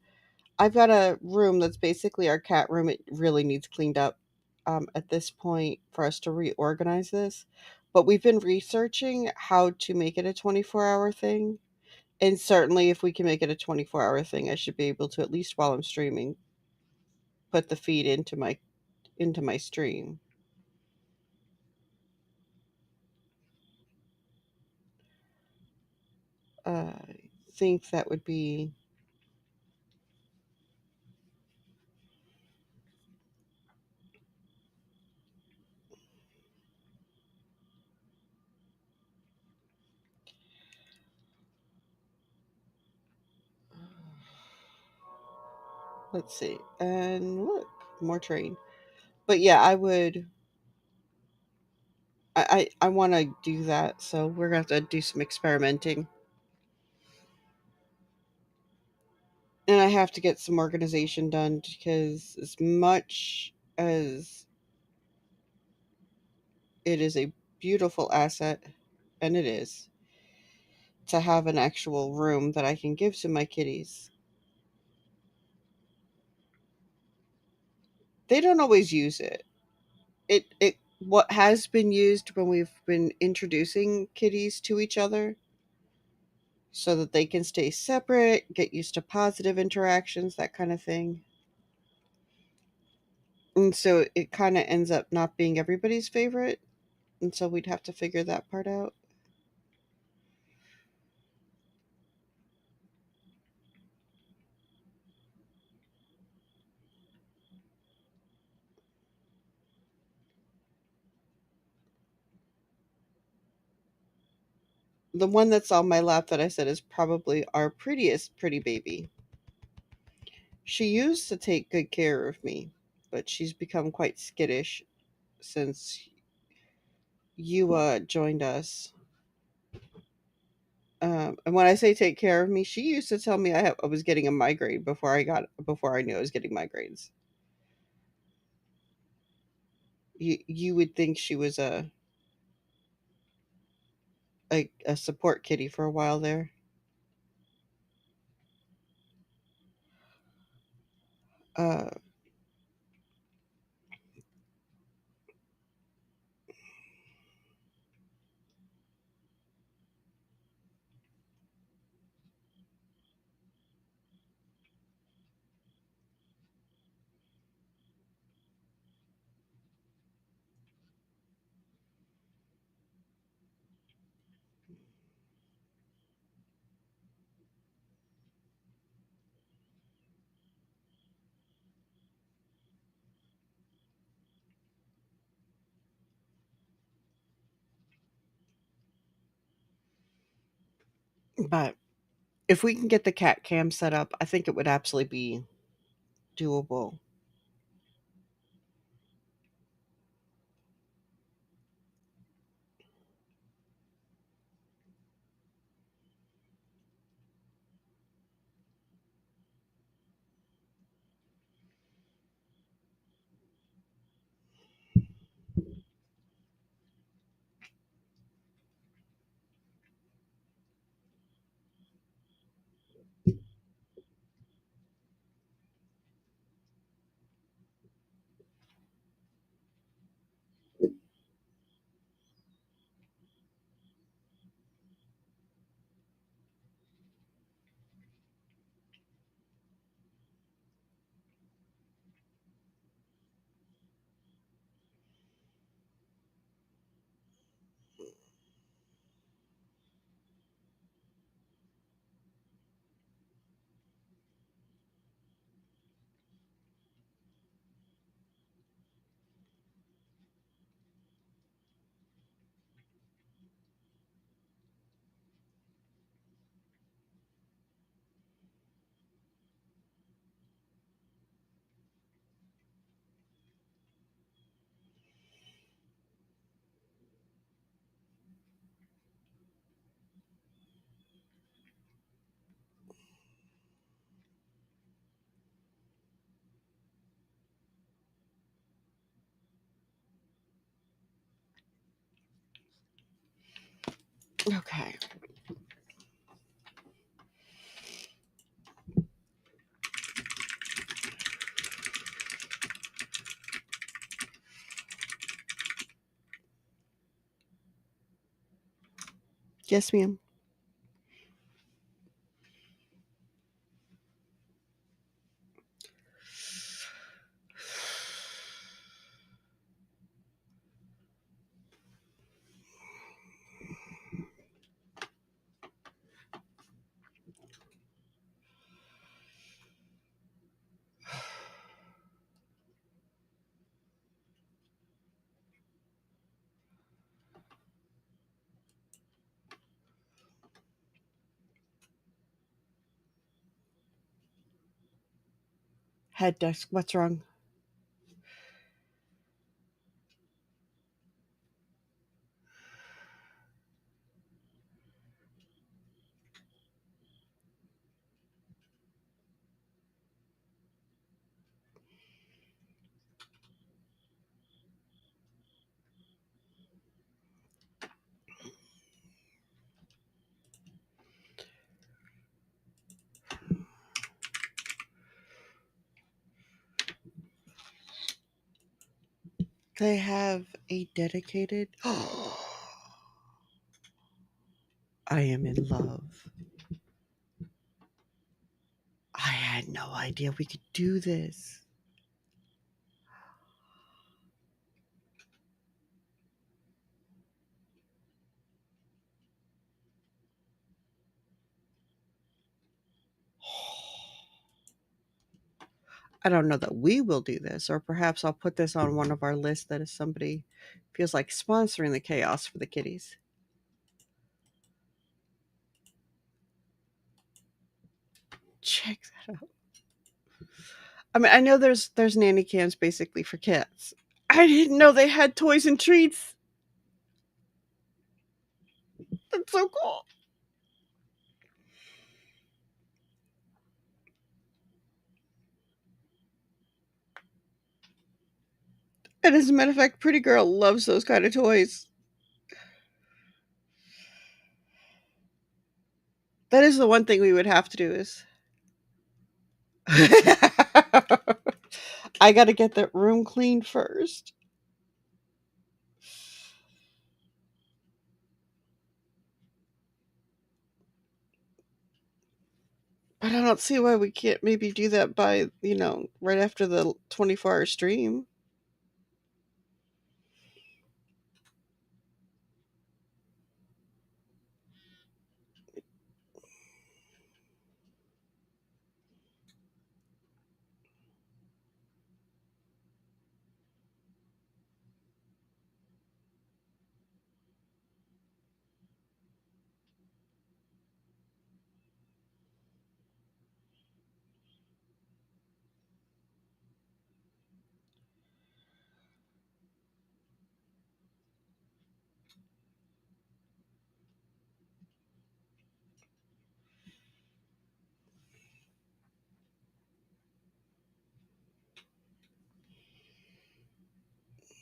I've got a room that's basically our cat room. It really needs cleaned up at this point for us to reorganize this. But we've been researching how to make it a 24-hour thing. And certainly, if we can make it a 24-hour thing, I should be able to, at least while I'm streaming, put the feed into my stream. I think that would be. Let's see. And look, more train. But yeah, I would. I want to do that, so we're gonna have to do some experimenting, and I have to get some organization done because as much as it is a beautiful asset, and it is to have an actual room that I can give to my kitties, they don't always use it. It what has been used when we've been introducing kitties to each other so that they can stay separate, get used to positive interactions, that kind of thing. And so it kind of ends up not being everybody's favorite. And so we'd have to figure that part out. The one that's on my lap that I said is probably our prettiest pretty baby. She used to take good care of me, but she's become quite skittish since you joined us. And when I say take care of me, she used to tell me I was getting a migraine before I knew I was getting migraines. You would think she was a support kitty for a while there. Uh, But if we can get the cat cam set up, I think it would absolutely be doable. Okay. Yes, ma'am. Head desk. What's wrong? They have a dedicated. I am in love. I had no idea we could do this. I don't know that we will do this, or perhaps I'll put this on one of our lists that if somebody feels like sponsoring the chaos for the kitties. Check that out. I mean, I know there's nanny cams basically for cats. I didn't know they had toys and treats. That's so cool. And as a matter of fact, Pretty Girl loves those kind of toys. That is the one thing we would have to do is I got to get that room cleaned first. But I don't see why we can't maybe do that by, right after the 24-hour stream.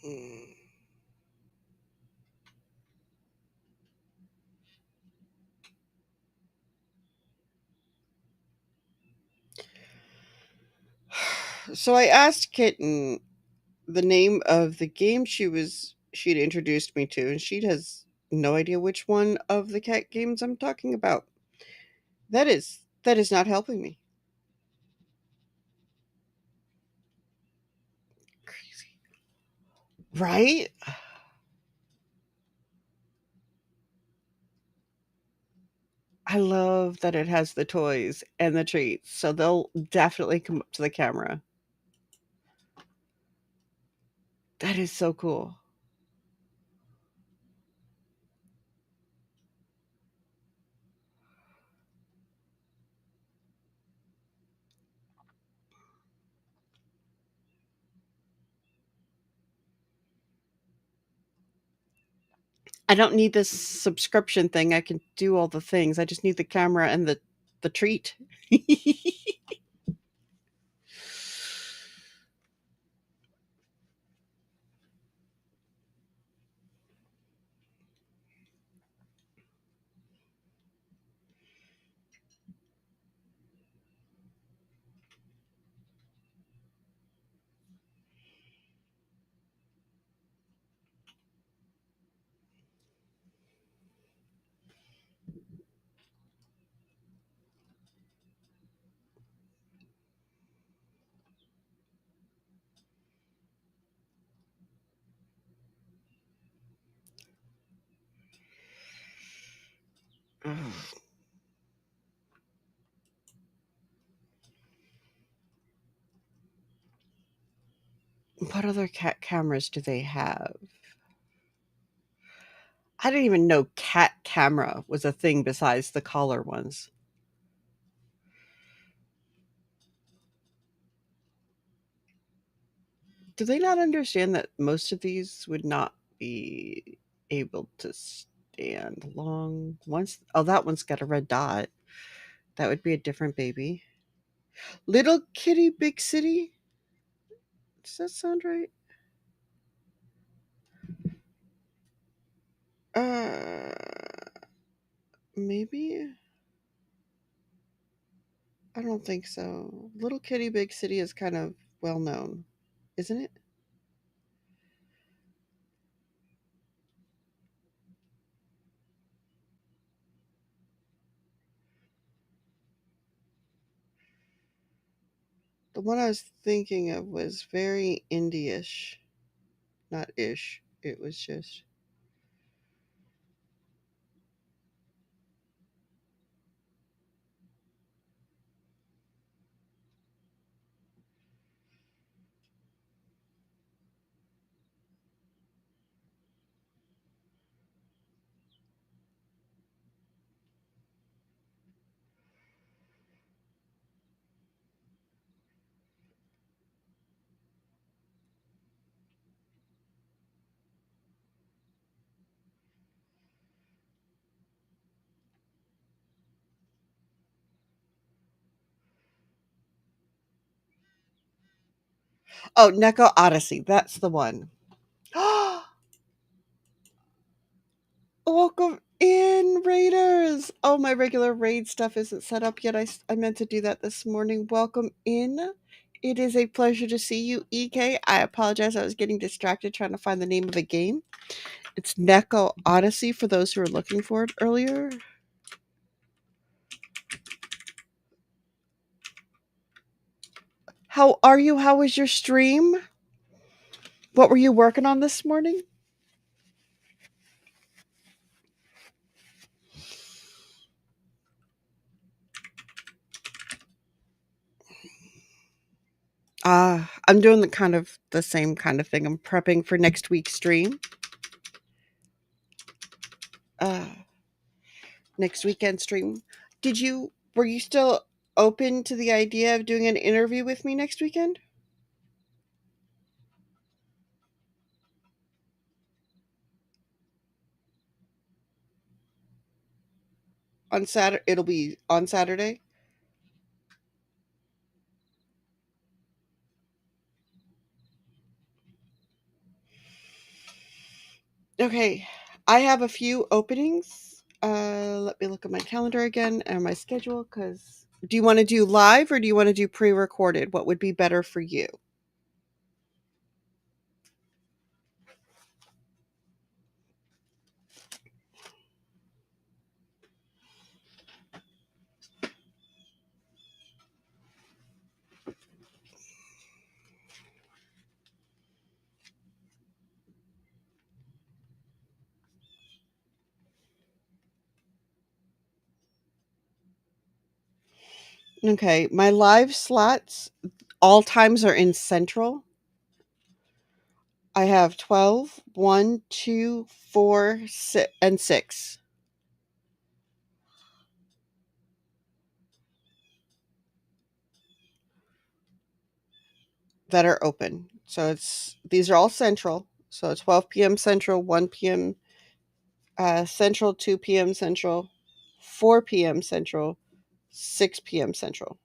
Mm. So I asked Kitten the name of the game she'd introduced me to, and she has no idea which one of the cat games I'm talking about. That is not helping me. Crazy. Right? I love that it has the toys and the treats, so they'll definitely come up to the camera. That is so cool. I don't need this subscription thing. I can do all the things. I just need the camera and the treat. What other cat cameras do they have? I didn't even know cat camera was a thing besides the collar ones. Do they not understand that most of these would not be able to stand long once? Oh, that one's got a red dot. That would be a different baby. Little Kitty Big City? Does that sound right? Uh, maybe? I don't think so. Little Kitty Big City is kind of well known, isn't it? The one I was thinking of was very indie-ish. Not ish. It was just oh, Neko Odyssey. That's the one. Welcome in, Raiders. Oh, my regular raid stuff isn't set up yet. I meant to do that this morning. Welcome in. It is a pleasure to see you, EK. I apologize. I was getting distracted trying to find the name of the game. It's Neko Odyssey for those who were looking for it earlier. How are you? How was your stream? What were you working on this morning? I'm doing the same kind of thing. I'm prepping for next week's stream. Uh, Next weekend stream. Were you still open to the idea of doing an interview with me next weekend? On Saturday, it'll be on Saturday. Okay, I have a few openings. Let me look at my calendar again and my schedule. Because do you want to do live or do you want to do pre-recorded? What would be better for you? Okay, my live slots, all times are in Central. I have 12, 1, 2, 4, 6, and 6 that are open. So these are all Central. So 12 p.m. Central, 1 p.m. Central, 2 p.m. Central, 4 p.m. Central, 6 p.m. Central.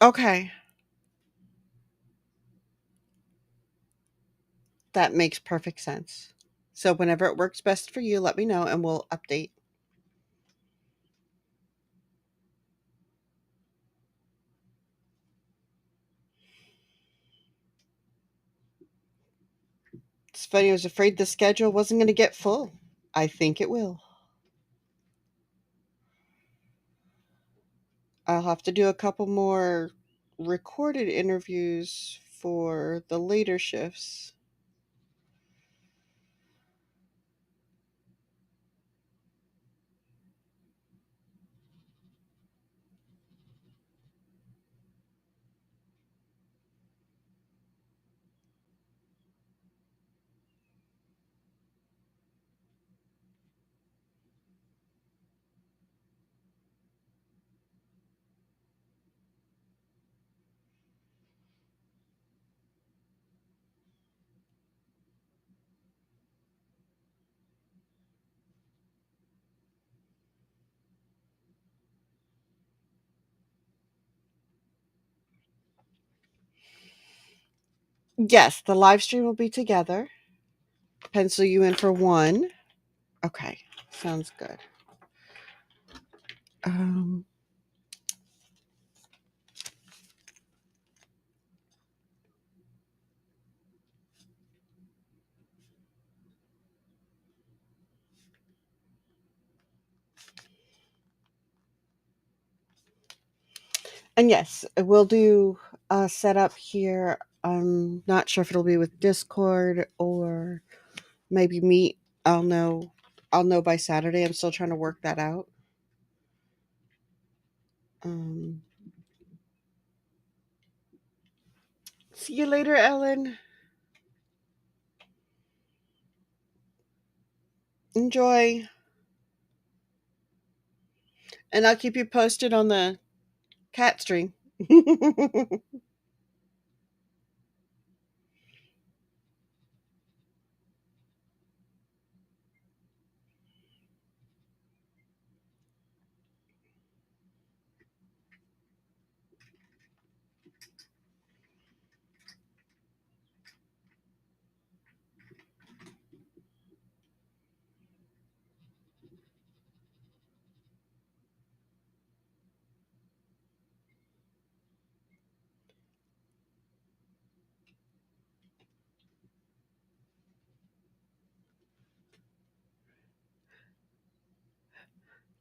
Okay, that makes perfect sense. So whenever it works best for you, let me know and we'll update. It's funny, I was afraid the schedule wasn't going to get full. I think it will. I'll have to do a couple more recorded interviews for the later shifts. Yes, the live stream will be together. Pencil you in for one. Okay, sounds good. Um, and yes, we'll do a setup here. I'm not sure if it'll be with Discord or maybe Meet. I'll know. I'll know by Saturday. I'm still trying to work that out. Um, See you later, Ellen. Enjoy, and I'll keep you posted on the cat stream.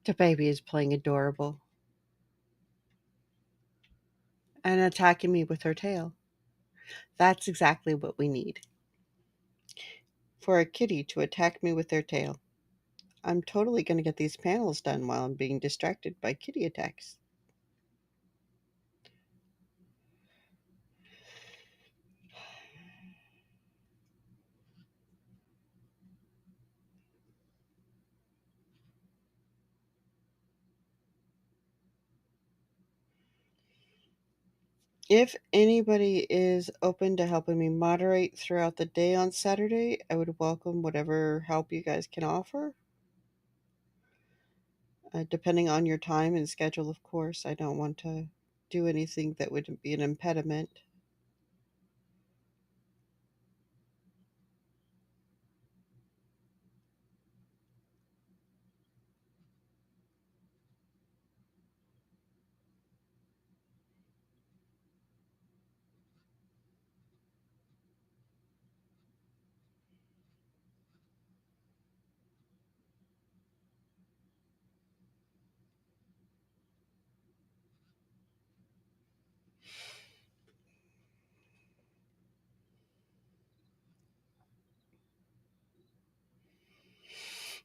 The baby is playing adorable and attacking me with her tail. That's exactly what we need. For a kitty to attack me with their tail. I'm totally going to get these panels done while I'm being distracted by kitty attacks. If anybody is open to helping me moderate throughout the day on Saturday, I would welcome whatever help you guys can offer. Depending on your time and schedule, of course. I don't want to do anything that would be an impediment.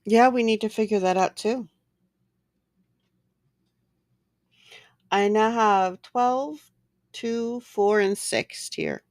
Yeah, we need to figure that out too. I now have 12, 2, 4, and 6 here.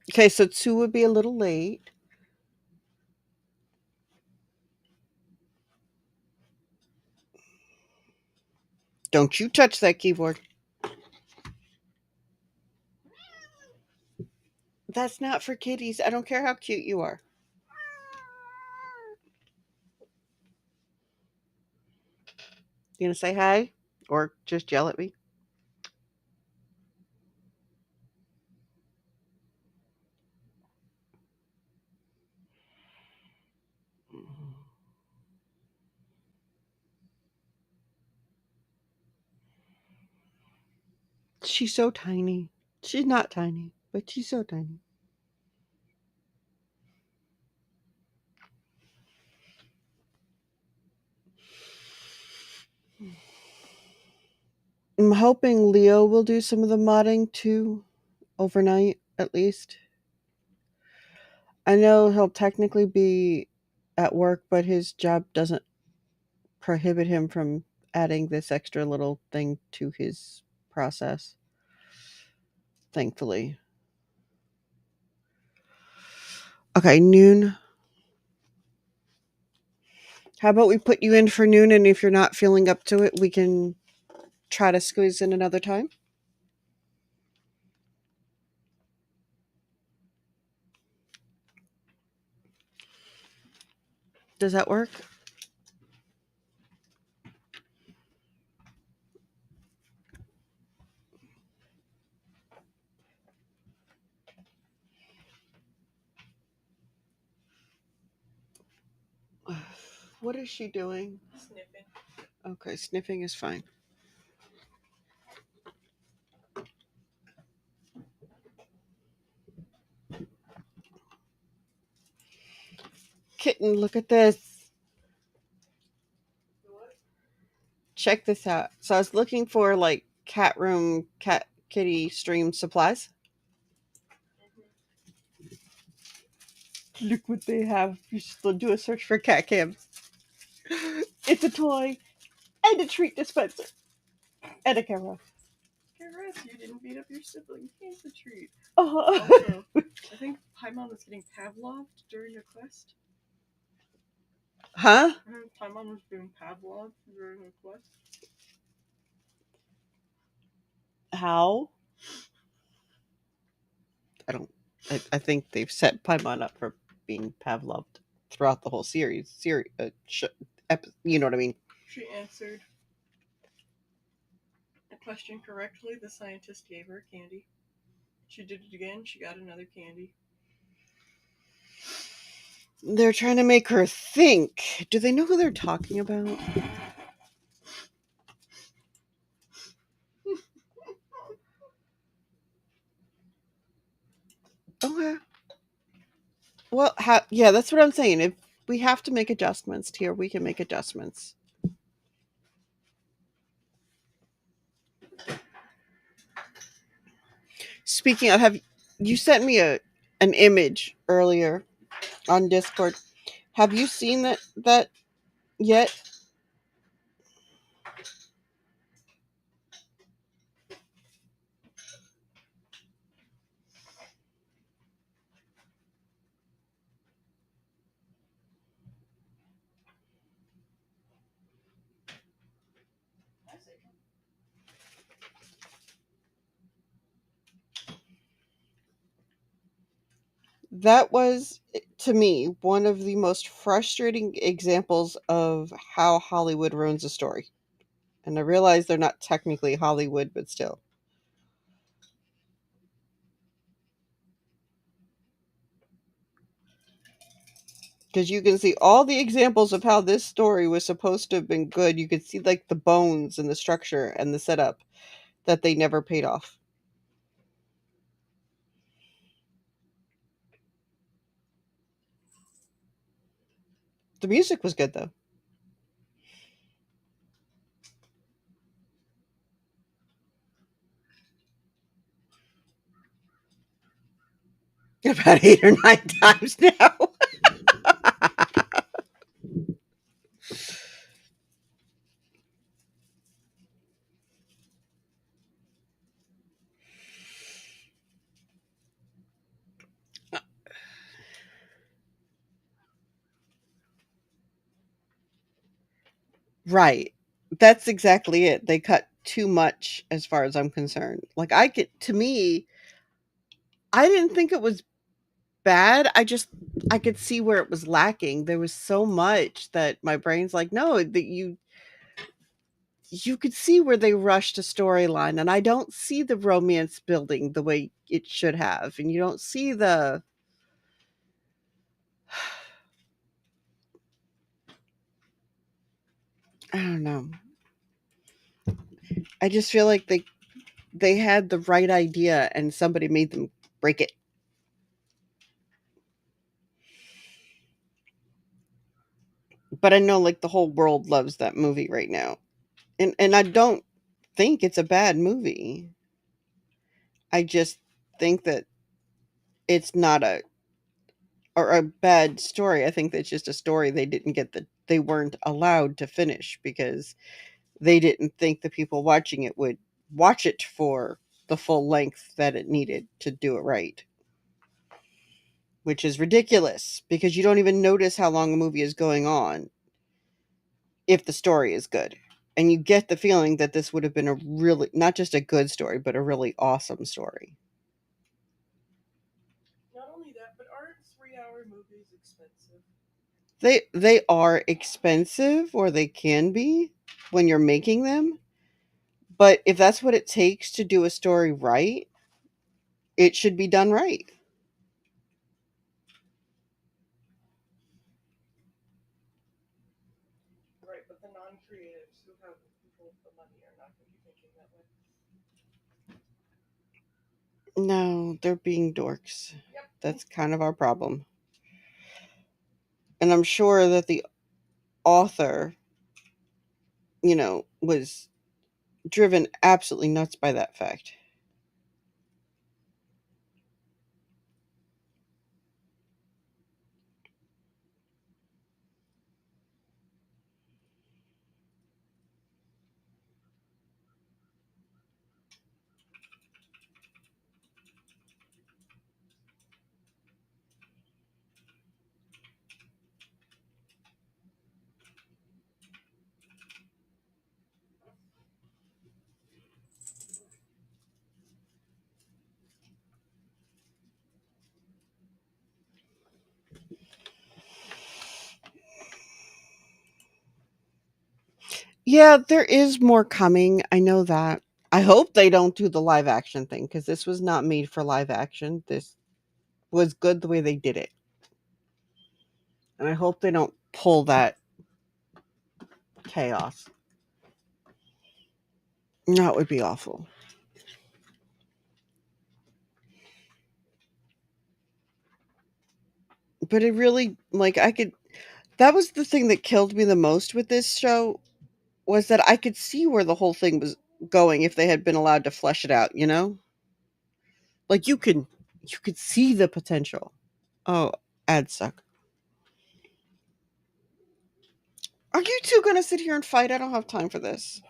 Okay, so 2 would be a little late. Don't you touch that keyboard. That's not for kitties. I don't care how cute you are. You gonna say hi? Or just yell at me? She's so tiny. She's not tiny, but she's so tiny. I'm hoping Leo will do some of the modding too, overnight at least. I know he'll technically be at work, but his job doesn't prohibit him from adding this extra little thing to his process, thankfully. Okay, noon. How about we put you in for noon, and if you're not feeling up to it, we can try to squeeze in another time? Does that work? What is she doing? Sniffing. Okay, sniffing is fine. Kitten, look at this. What? Check this out. So I was looking for like cat room, cat kitty stream supplies. Look what they have. You should do a search for cat cams. It's a toy and a treat dispenser and a camera. Caress, you didn't beat up your sibling. Here's a treat. Oh. Also, I think Paimon was getting Pavloved during a quest. Huh? Paimon was being Pavloved during a quest. How? I don't. I think they've set Paimon up for being Pavloved throughout the whole series. You know what I mean? She answered the question correctly. The scientist gave her candy. She did it again. She got another candy. They're trying to make her think. Do they know who they're talking about? Okay. Well, yeah, that's what I'm saying. If we have to make adjustments here, we can make adjustments. Speaking of, have you sent me an image earlier on Discord? Have you seen that yet? That was, to me, one of the most frustrating examples of how Hollywood ruins a story. And I realize they're not technically Hollywood, but still. Because you can see all the examples of how this story was supposed to have been good. You could see like the bones and the structure and the setup that they never paid off. The music was good though. About 8 or 9 times now. Right. That's exactly it. They cut too much as far as I'm concerned. Like to me, I didn't think it was bad. I could see where it was lacking. There was so much that my brain's like, no, that you could see where they rushed a storyline, and I don't see the romance building the way it should have. And you don't see the I don't know. I just feel like they had the right idea and somebody made them break it. But I know like the whole world loves that movie right now. And I don't think it's a bad movie. I just think that it's not a bad story. I think that's just a story they didn't get they weren't allowed to finish because they didn't think the people watching it would watch it for the full length that it needed to do it right. Which is ridiculous because you don't even notice how long a movie is going on if the story is good. And you get the feeling that this would have been a really, not just a good story, but a really awesome story. Not only that, but aren't 3-hour movies expensive? They are expensive, or they can be when you're making them. But if that's what it takes to do a story right, it should be done right. Right, but the non-creatives who have control of the money are not going to be thinking that way. No, they're being dorks. Yep. That's kind of our problem. And I'm sure that the author, was driven absolutely nuts by that fact. Yeah, there is more coming. I know that. I hope they don't do the live action thing because this was not made for live action. This was good the way they did it. And I hope they don't pull that chaos. That would be awful. But it really, like, I could. That was the thing that killed me the most with this show was that I could see where the whole thing was going if they had been allowed to flesh it out, you know? Like you could see the potential. Oh, ads suck. Are you two gonna sit here and fight? I don't have time for this.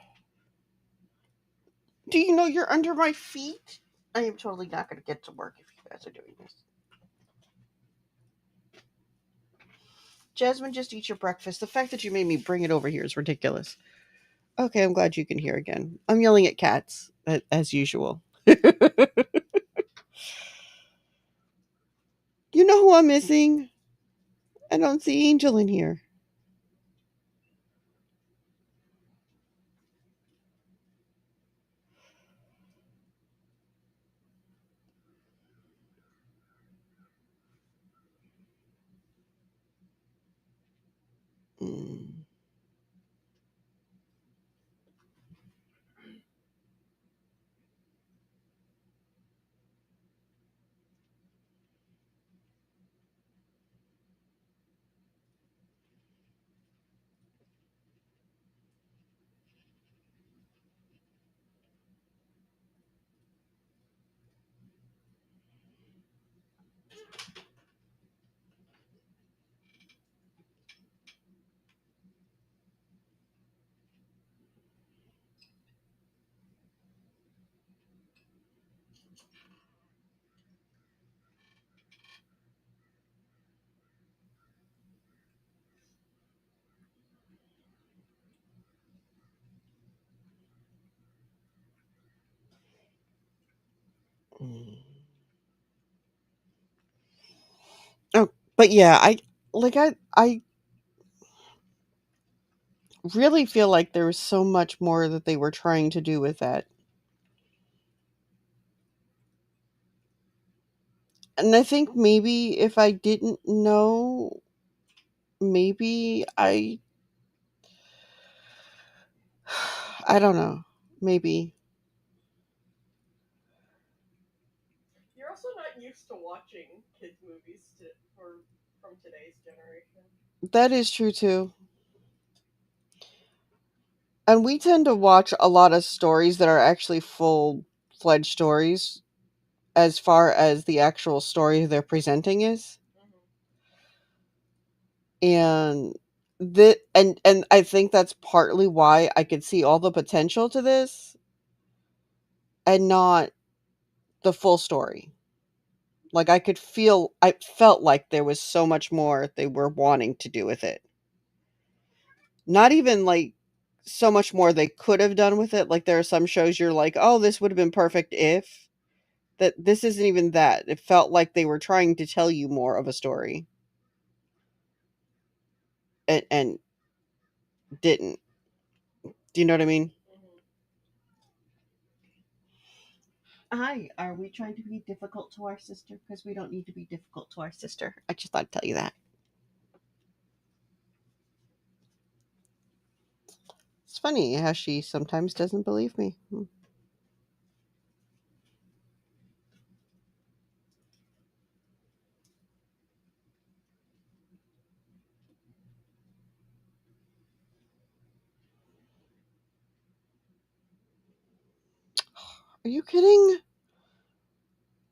Do you know you're under my feet? I am totally not gonna get to work if you guys are doing this. Jasmine, just eat your breakfast. The fact that you made me bring it over here is ridiculous. Okay, I'm glad you can hear again. I'm yelling at cats, as usual. You know who I'm missing? I don't see Angel in here. Mm. Mm. Oh, but yeah, I really feel like there was so much more that they were trying to do with that. And I think maybe if I didn't know, maybe I don't know. Maybe. You're also not used to watching kids movies from today's generation. That is true too. And we tend to watch a lot of stories that are actually full-fledged stories as far as the actual story they're presenting is. And and I think that's partly why I could see all the potential to this and not the full story. Like I felt like there was so much more they were wanting to do with it. Not even like so much more they could have done with it. Like there are some shows you're like, "Oh, this would have been perfect if." That this isn't even that. It felt like they were trying to tell you more of a story and didn't. Do you know what I mean? Hi, are we trying to be difficult to our sister? Because we don't need to be difficult to our sister. I just thought I'd tell you that. It's funny how she sometimes doesn't believe me. Are you kidding?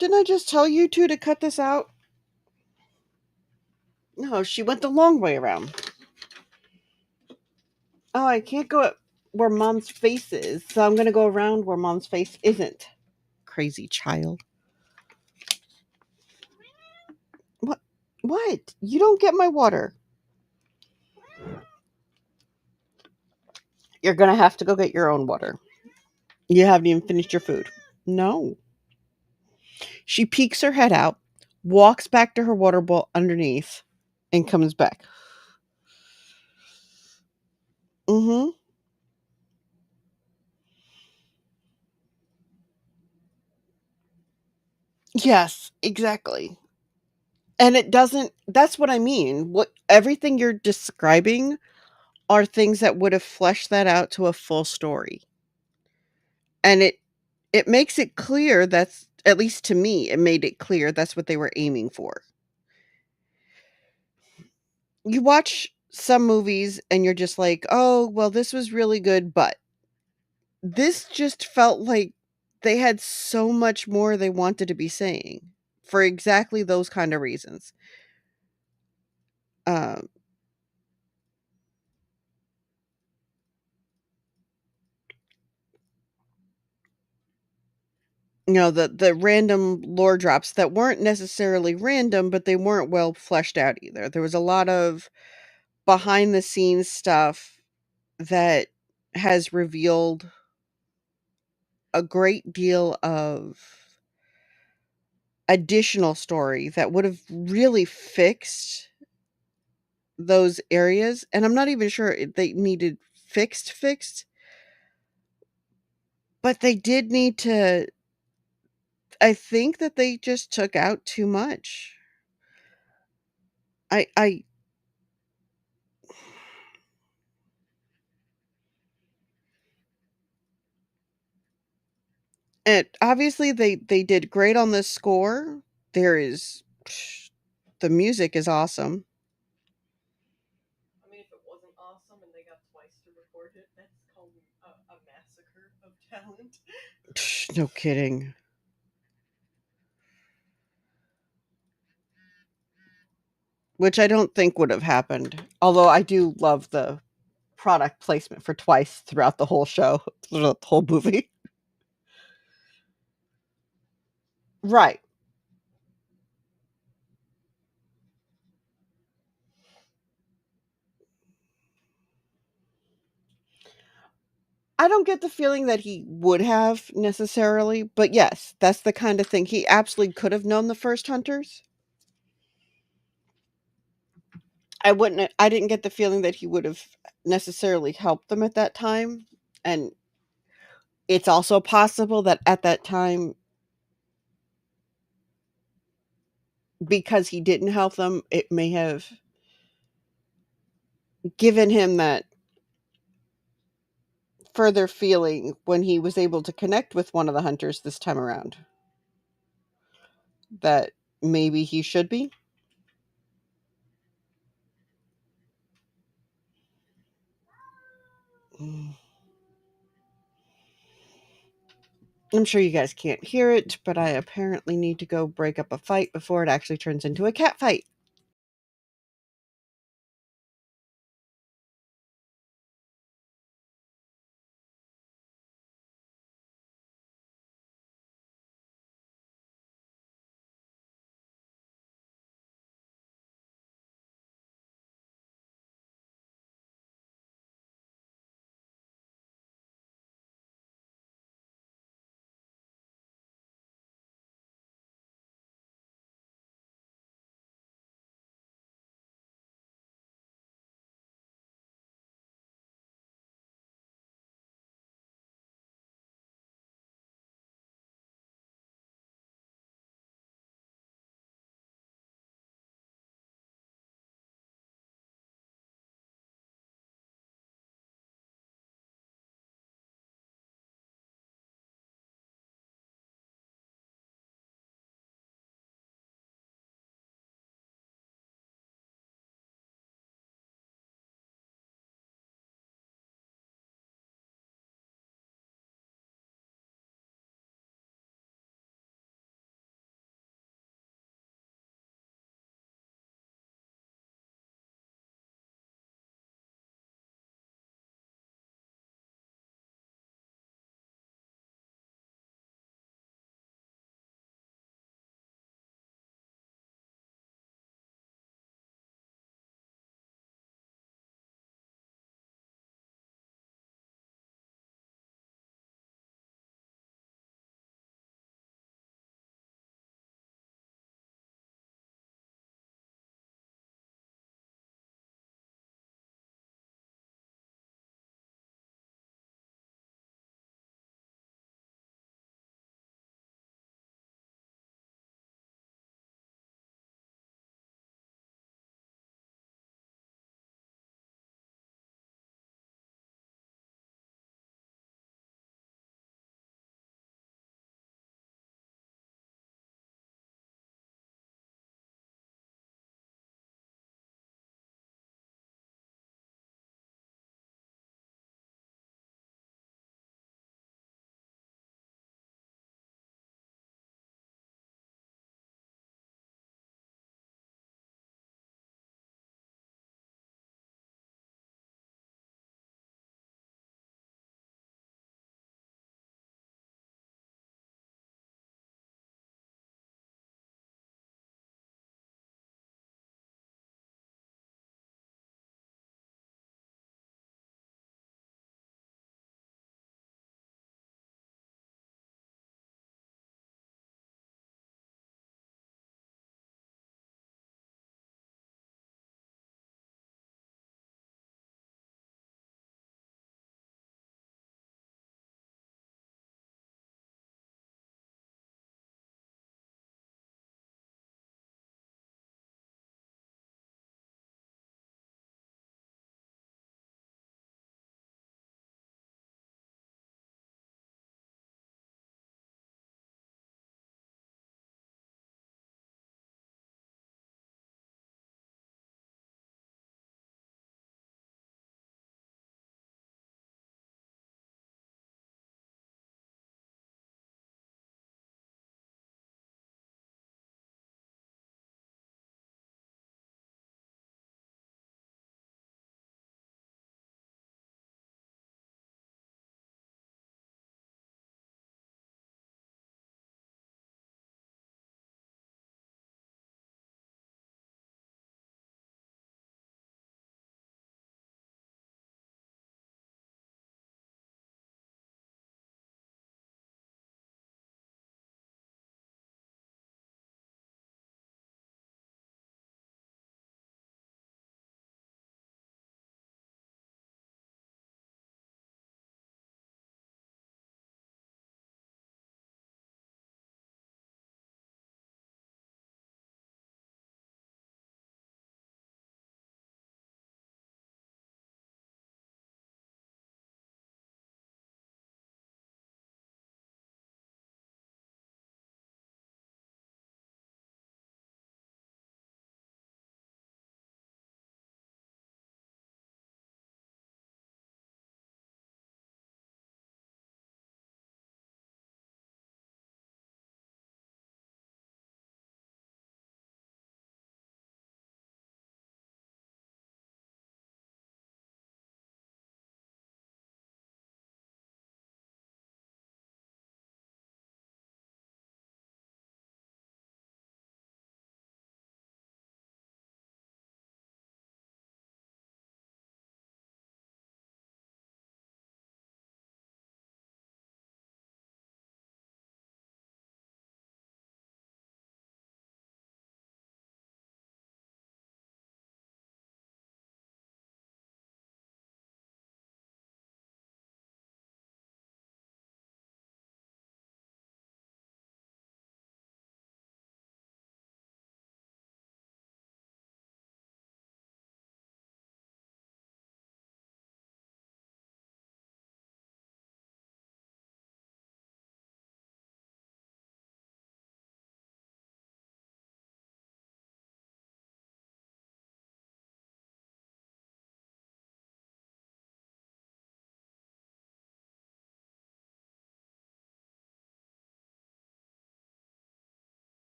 Didn't I just tell you two to cut this out? No, she went the long way around. Oh, I can't go at where mom's face is, so I'm gonna go around where mom's face isn't. Crazy child. What? What? You don't get my water. You're gonna have to go get your own water. You haven't even finished your food. No. She peeks her head out, walks back to her water bowl underneath, and comes back. Mm-hmm. Yes, exactly. And it doesn't that's what I mean. What everything you're describing are things that would have fleshed that out to a full story. And it makes it clear that's at least to me, it made it clear that's what they were aiming for. You watch some movies and you're just like, "Oh, well, this was really good, but" this just felt like they had so much more they wanted to be saying for exactly those kind of reasons. Um, the random lore drops that weren't necessarily random, but they weren't well fleshed out either. There was a lot of behind the scenes stuff that has revealed a great deal of additional story that would have really fixed those areas, and I'm not even sure if they needed fixed, but they did need to I think that they just took out too much. I and obviously they did great on the score. There is the music is awesome. I mean, if it wasn't awesome and they got twice to record it, that's called a massacre of talent. No kidding. Which I don't think would have happened. Although I do love the product placement for twice throughout the whole show, throughout the whole movie. Right. I don't get the feeling that he would have necessarily, but yes, that's the kind of thing he absolutely could have known the first hunters. I didn't get the feeling that he would have necessarily helped them at that time. And it's also possible that at that time, because he didn't help them, it may have given him that further feeling when he was able to connect with one of the hunters this time around that maybe he should be. Mm. I'm sure you guys can't hear it, but I apparently need to go break up a fight before it actually turns into a cat fight.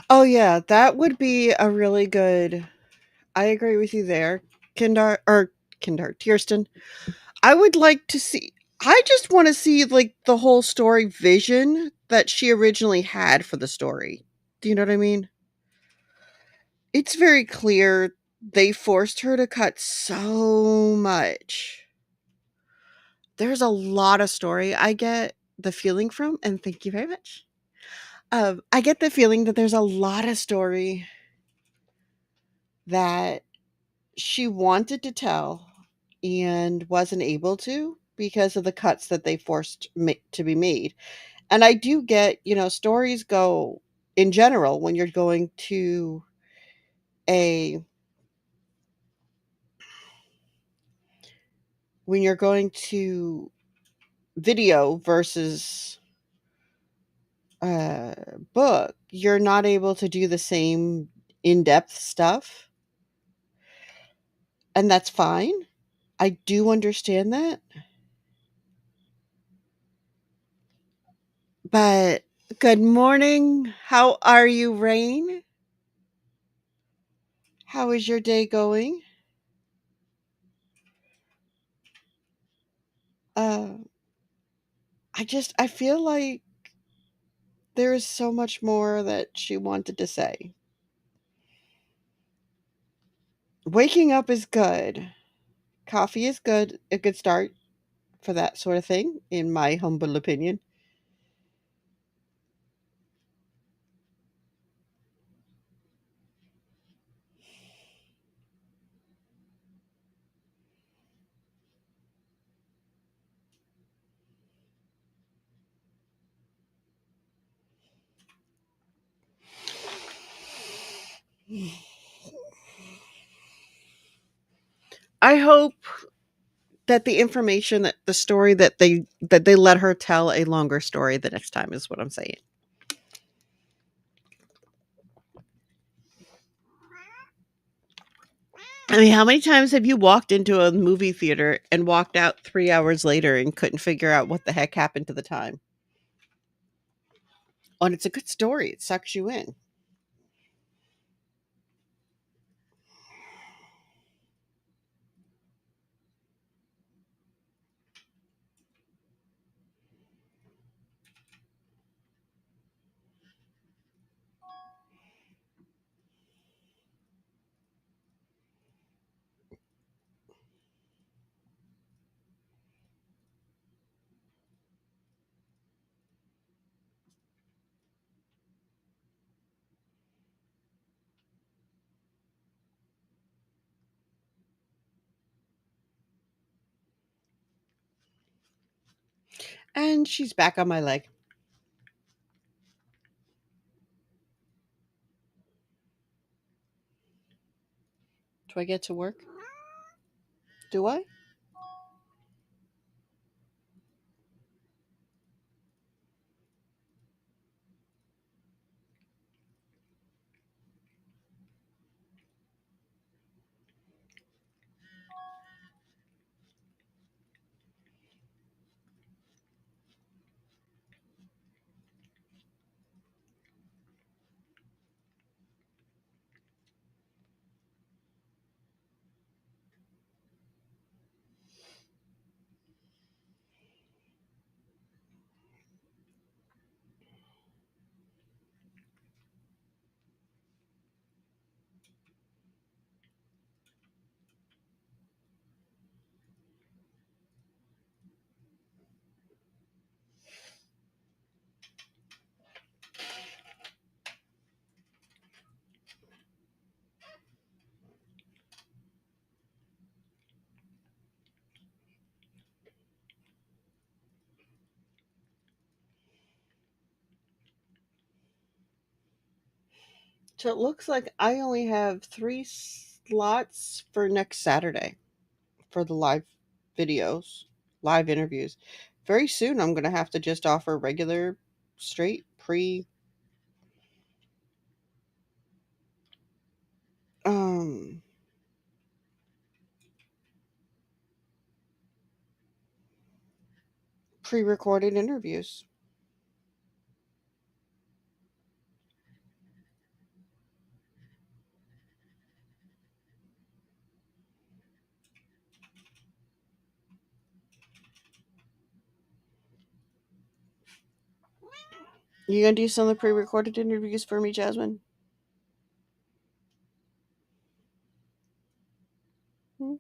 Oh yeah, that would be a really good. I agree with you there, Kindar Kirsten. I would like to see. I just want to see like the whole story vision that she originally had for the story. Do you know what I mean? It's very clear they forced her to cut so much. There's a lot of story I get the feeling from, and thank you very much. I get the feeling that there's a lot of story that she wanted to tell and wasn't able to because of the cuts that they forced to be made. And I do get, stories go in general when you're going to a when you're going to video versus uh book, you're not able to do the same in-depth stuff, and that's fine. I do understand that. But good morning. How are you, Rain? How is your day going? Uh, I feel like there is so much more that she wanted to say. Waking up is good. Coffee is good, a good start for that sort of thing, in my humble opinion. I hope that the information that the story that they let her tell a longer story the next time is what I'm saying. I mean, how many times have you walked into a movie theater and walked out 3 hours later and couldn't figure out what the heck happened to the time? Oh, and it's a good story. It sucks you in. And she's back on my leg. Do I get to work? Do I? So it looks like I only have 3 slots for next Saturday for the live videos, live interviews. Very soon I'm going to have to just offer regular straight um pre-recorded interviews. You gonna do some of the pre-recorded interviews for me, Jasmine? Hmm?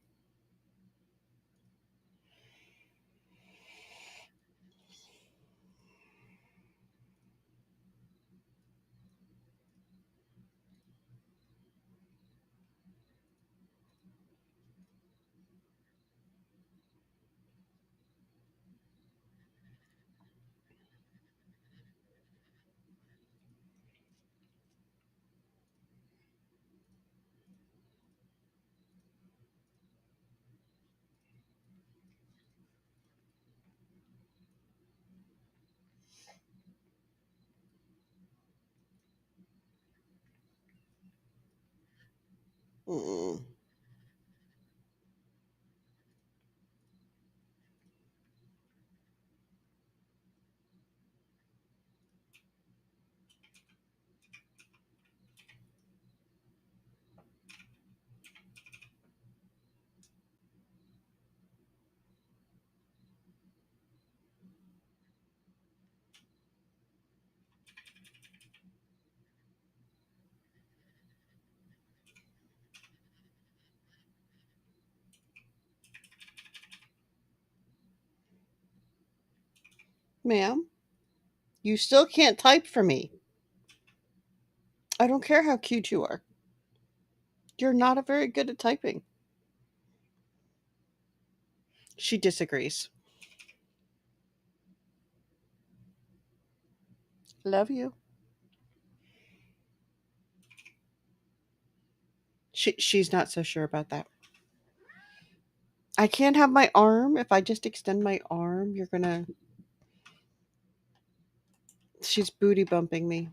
Mm. Ma'am, you still can't type for me. I don't care how cute you are. You're not a very good at typing. She disagrees. Love you. She's not so sure about that. I can't have my arm. If I just extend my arm, you're gonna. She's booty bumping me.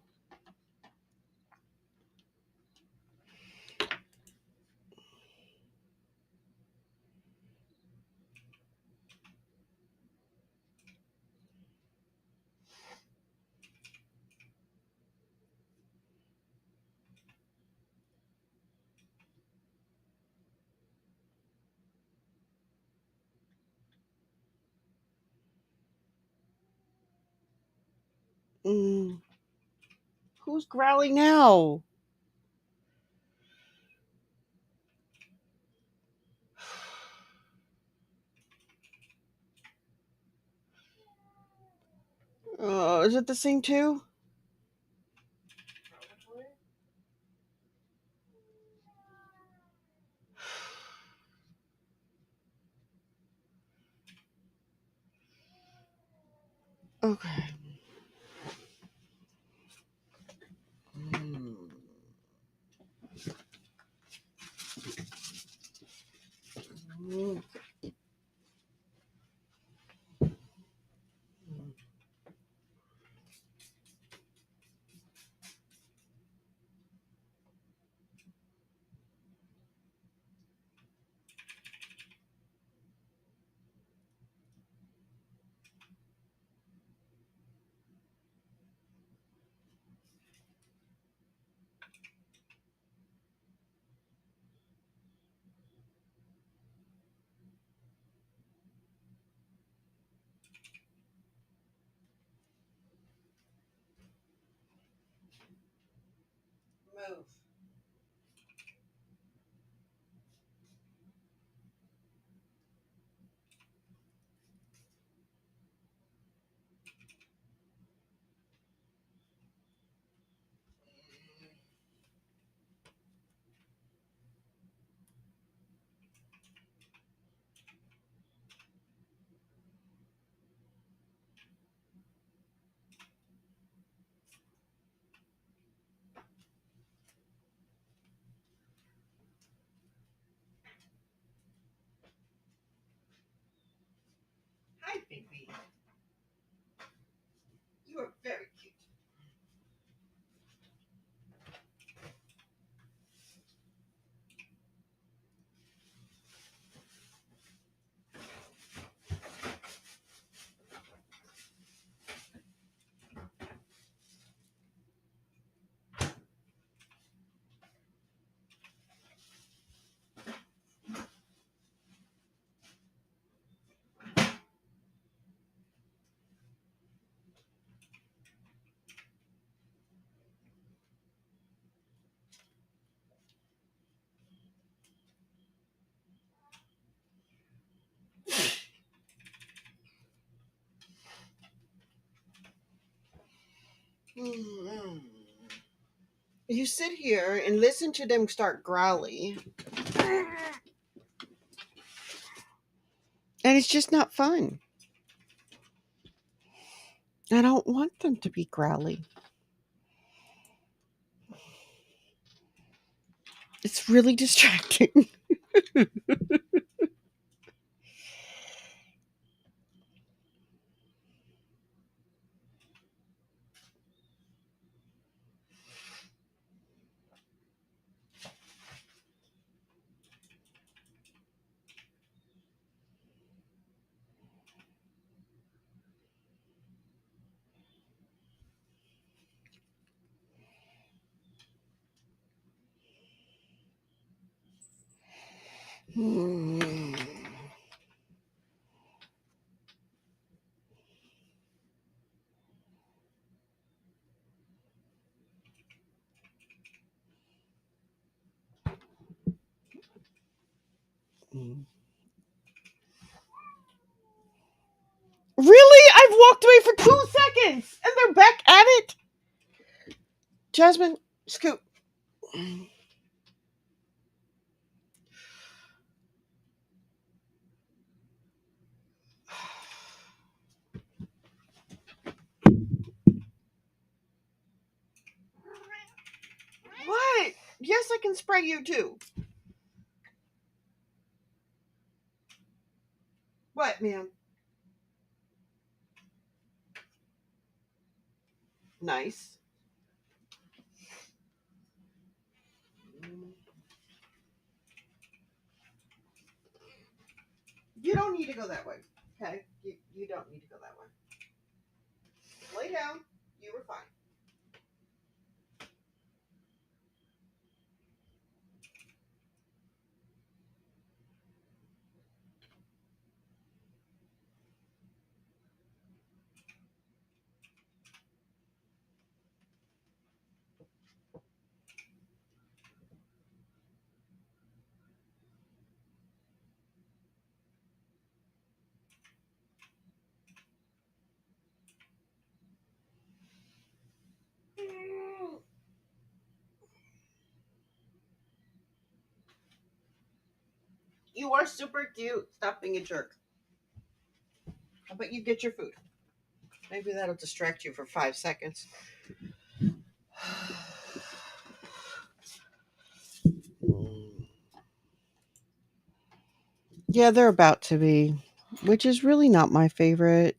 Mm. Who's growling now? Is it the same too? Probably. Okay. Mm. Mm. Move. Hi, baby. You are very cute. You sit here and listen to them start growly, and it's just not fun. I don't want them to be growly. It's really distracting. Hmm. Really? I've walked away for 2 seconds and they're back at it. Jasmine, scoot. What? Yes, I can spray you too. What, ma'am? Nice. You don't need to go that way. Okay? You don't need to go that way. Lay down. You were fine. You are super cute. Stop being a jerk. How about you get your food? Maybe that'll distract you for 5 seconds. Yeah, they're about to be, which is really not my favorite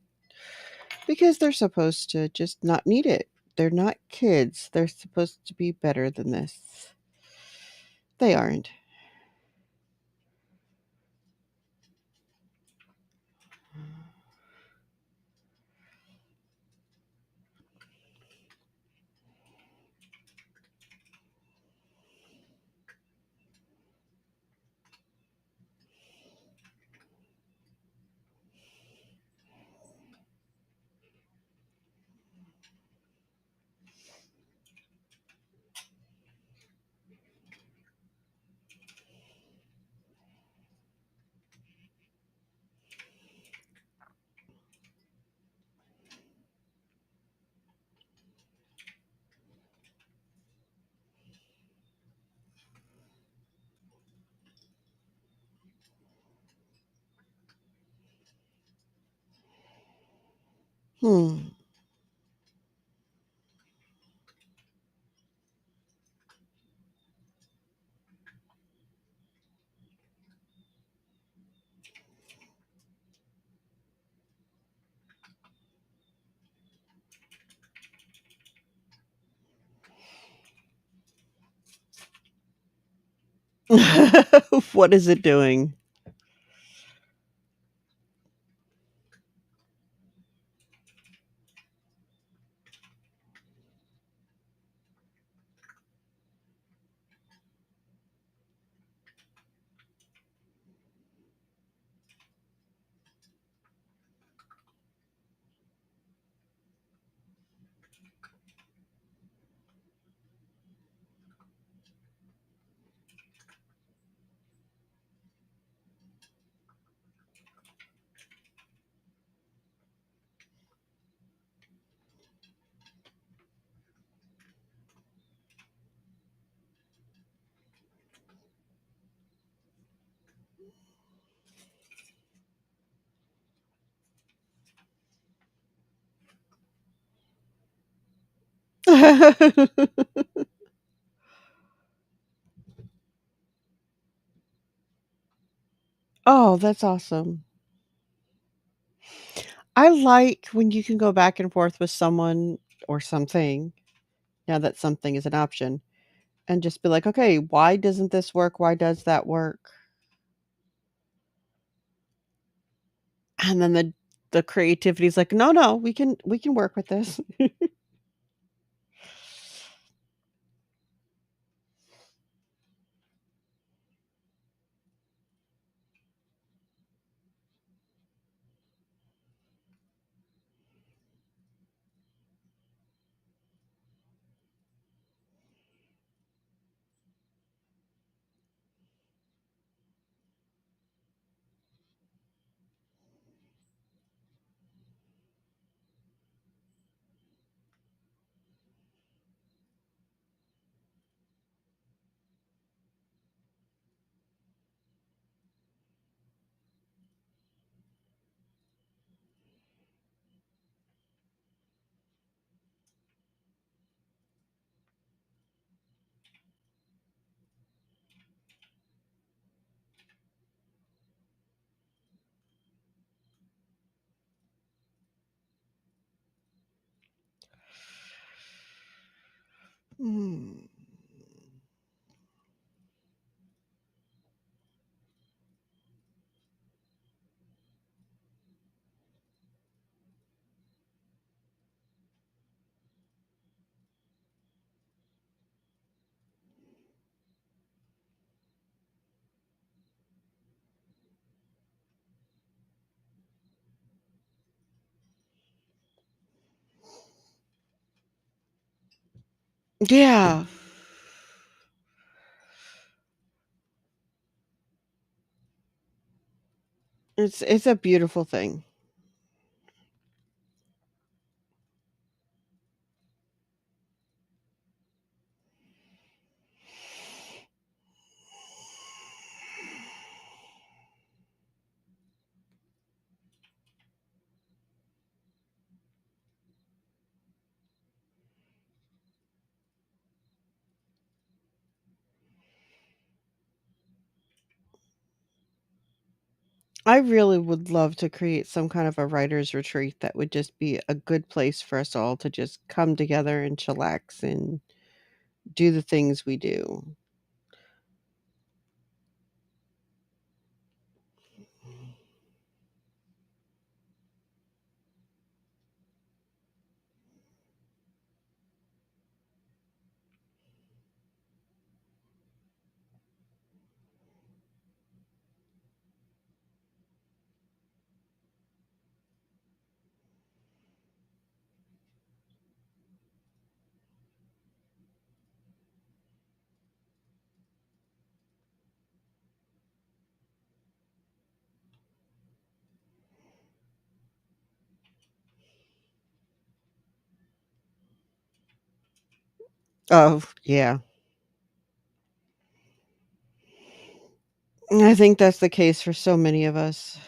because they're supposed to just not need it. They're not kids. They're supposed to be better than this. They aren't. Hmm. What is it doing? Oh, that's awesome. I like when you can go back and forth with someone or something, now that something is an option, and just be like, "Okay, why doesn't this work? Why does that work?" And then the creativity is like, "No, no, we can work with this." Mm. Yeah. It's a beautiful thing. I really would love to create some kind of a writer's retreat that would just be a good place for us all to just come together and chillax and do the things we do. Oh, yeah. I think that's the case for so many of us.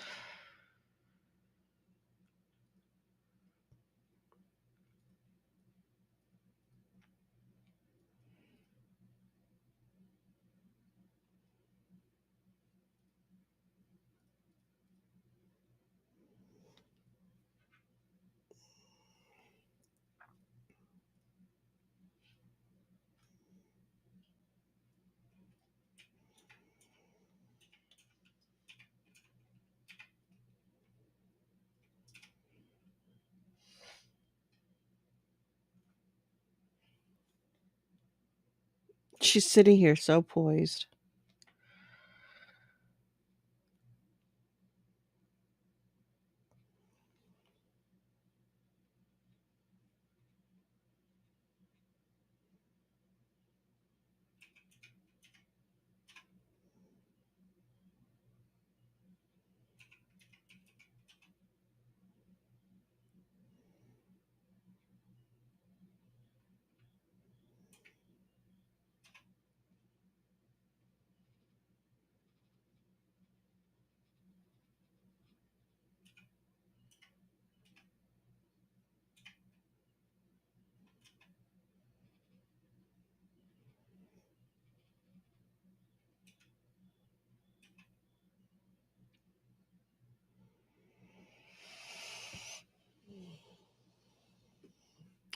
She's sitting here so poised.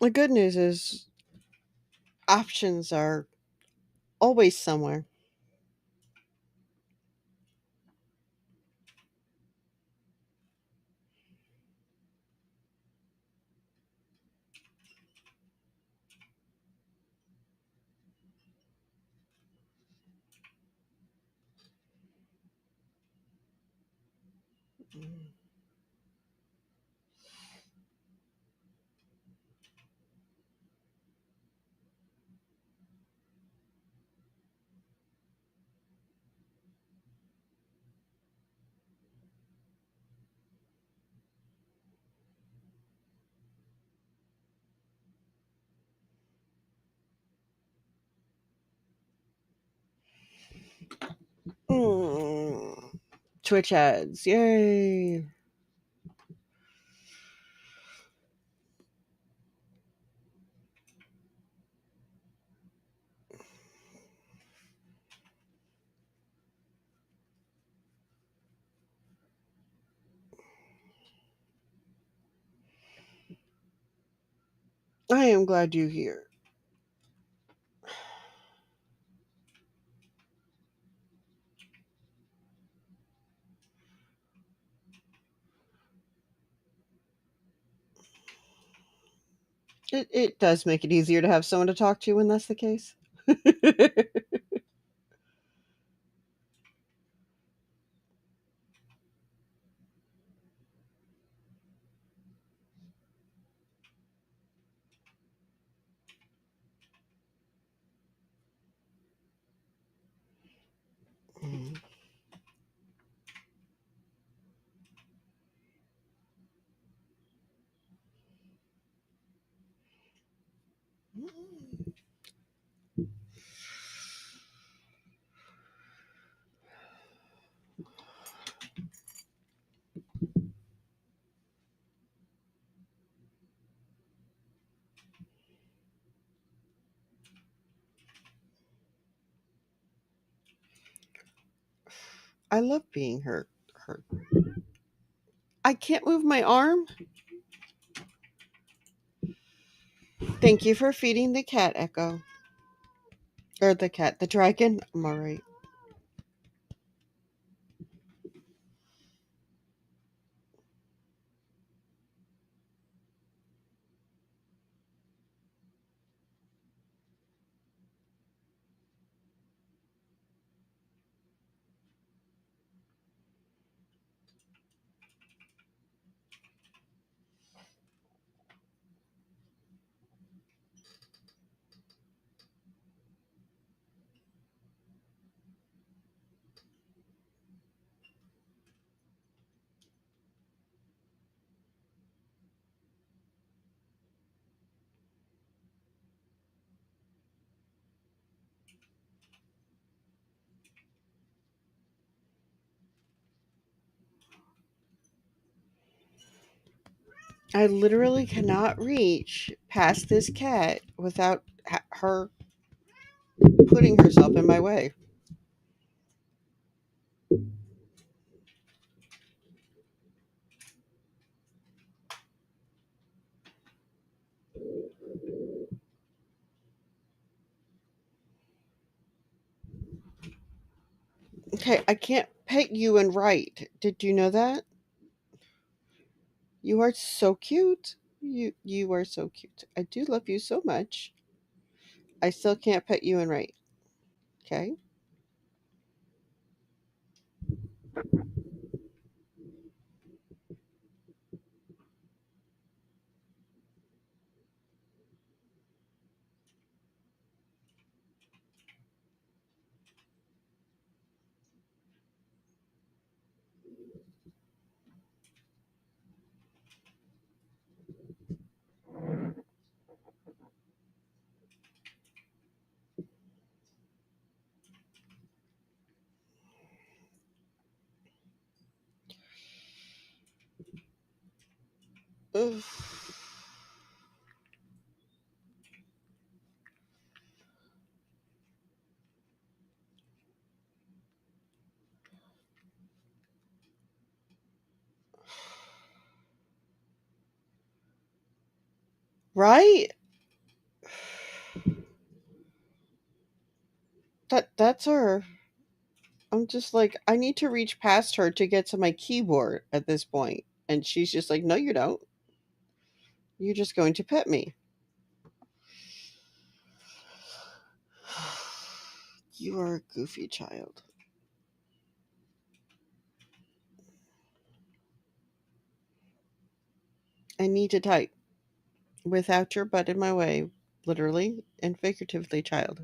The good news is options are always somewhere. Mm. Twitch ads. Yay. I am glad you're here. It does make it easier to have someone to talk to when that's the case. Mm. I love being hurt. Hurt. I can't move my arm. Thank you for feeding the cat, Echo. Or the cat, the dragon. I'm alright. I literally cannot reach past this cat without her putting herself in my way. Okay, I can't pet you and write. Did you know that? You are so cute. You are so cute. I do love you so much. I still can't pet you and write. Okay? Ugh. Right? That's her. I'm just like, I need to reach past her to get to my keyboard at this point. And she's just like, no, you don't. You're just going to pet me. You are a goofy child. I need to type without your butt in my way, literally and figuratively, child.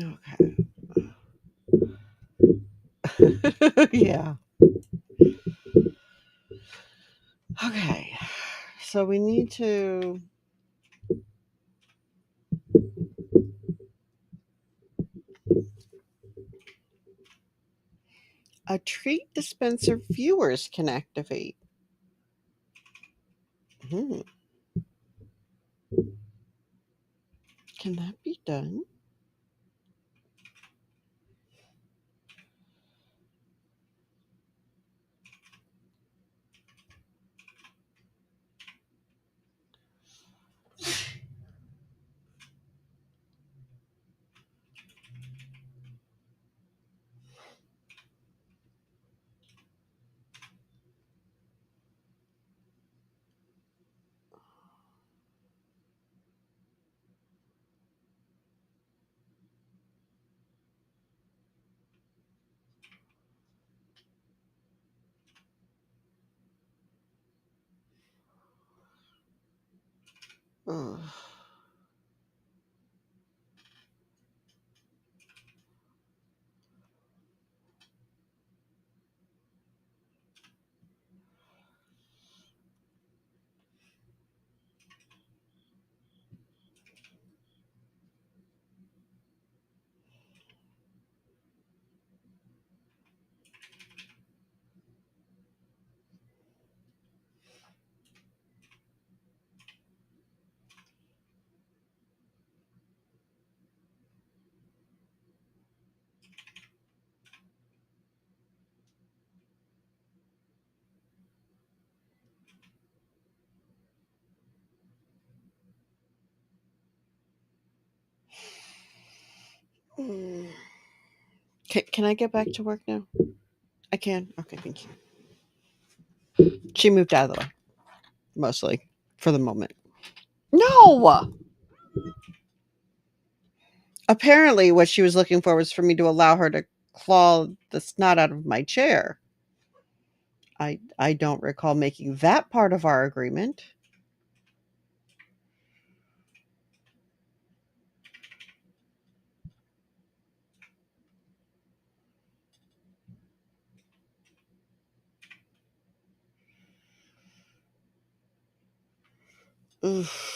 Okay. Yeah. Okay. So we need to a treat dispenser viewers can activate. Hmm. Can that be done? Ugh. Mm. Can I get back to work now? I can. Okay, thank you. She moved out of the way, mostly for the moment. No! Apparently, what she was looking for was for me to allow her to claw the snot out of my chair. I don't recall making that part of our agreement. Oof.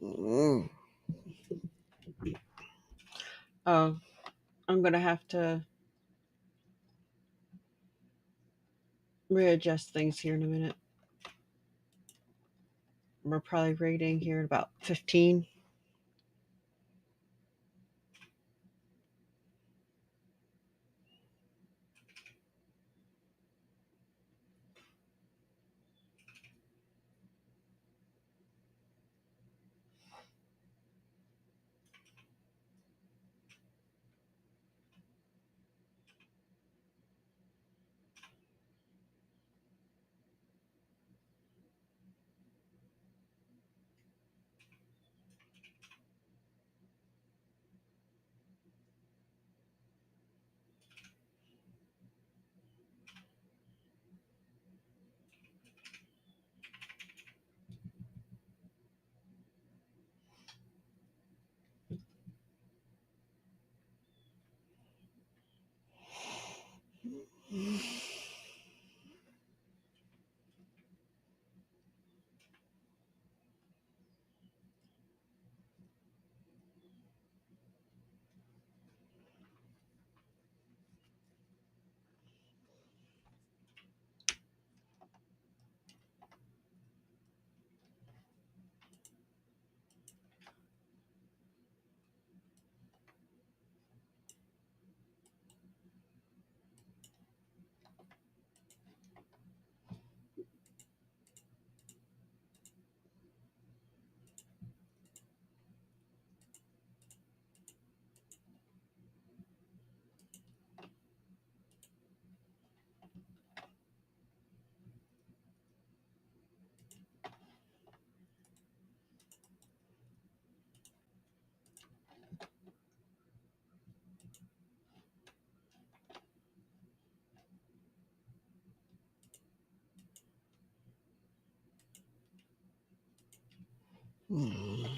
Mm. Oh, I'm gonna have to readjust things here in a minute. We're probably rating here at about 15. Mm.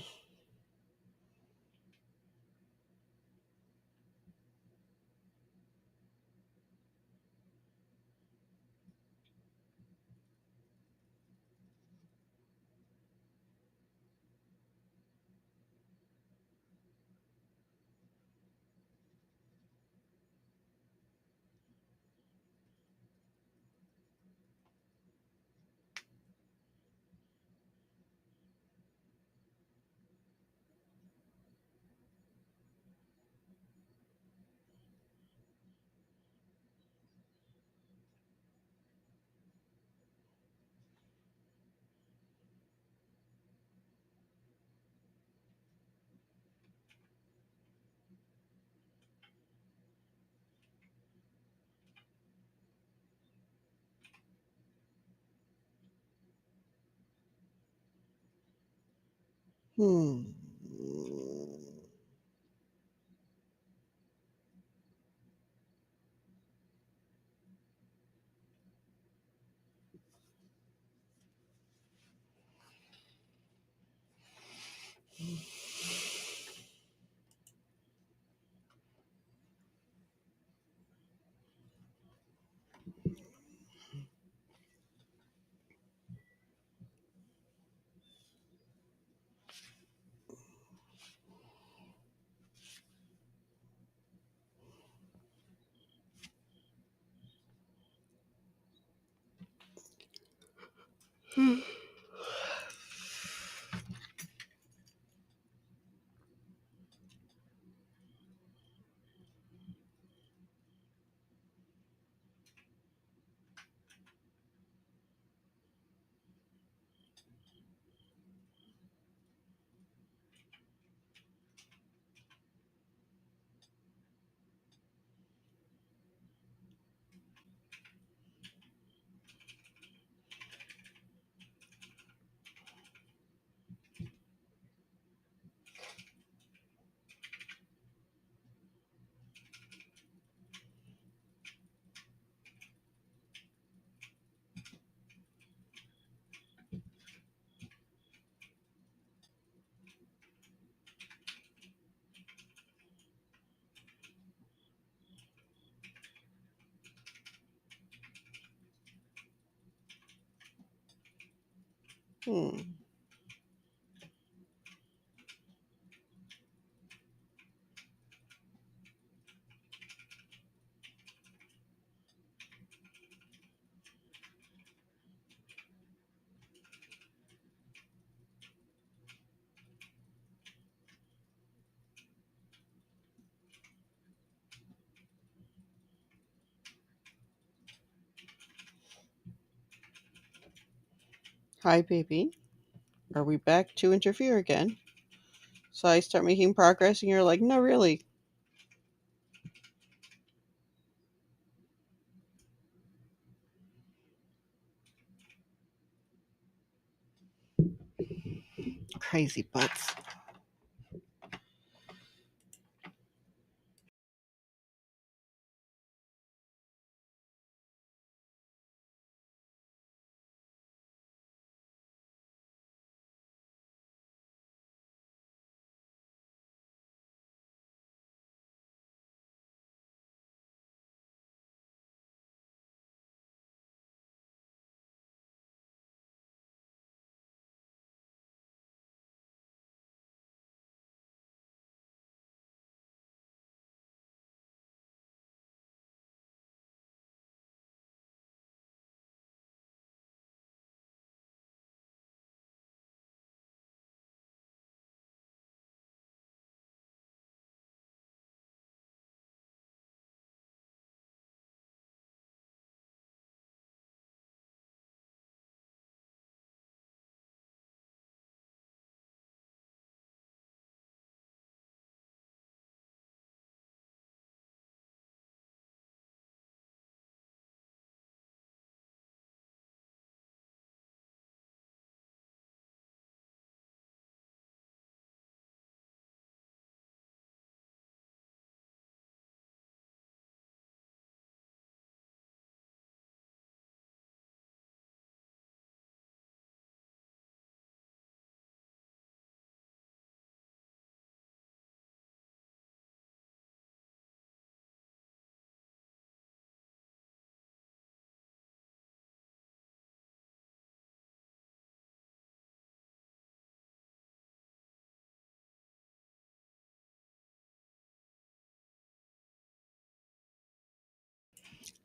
Hmm. Hmm. Hi, baby. Are we back to interfere again? So I start making progress, and you're like, no, really. Crazy butts.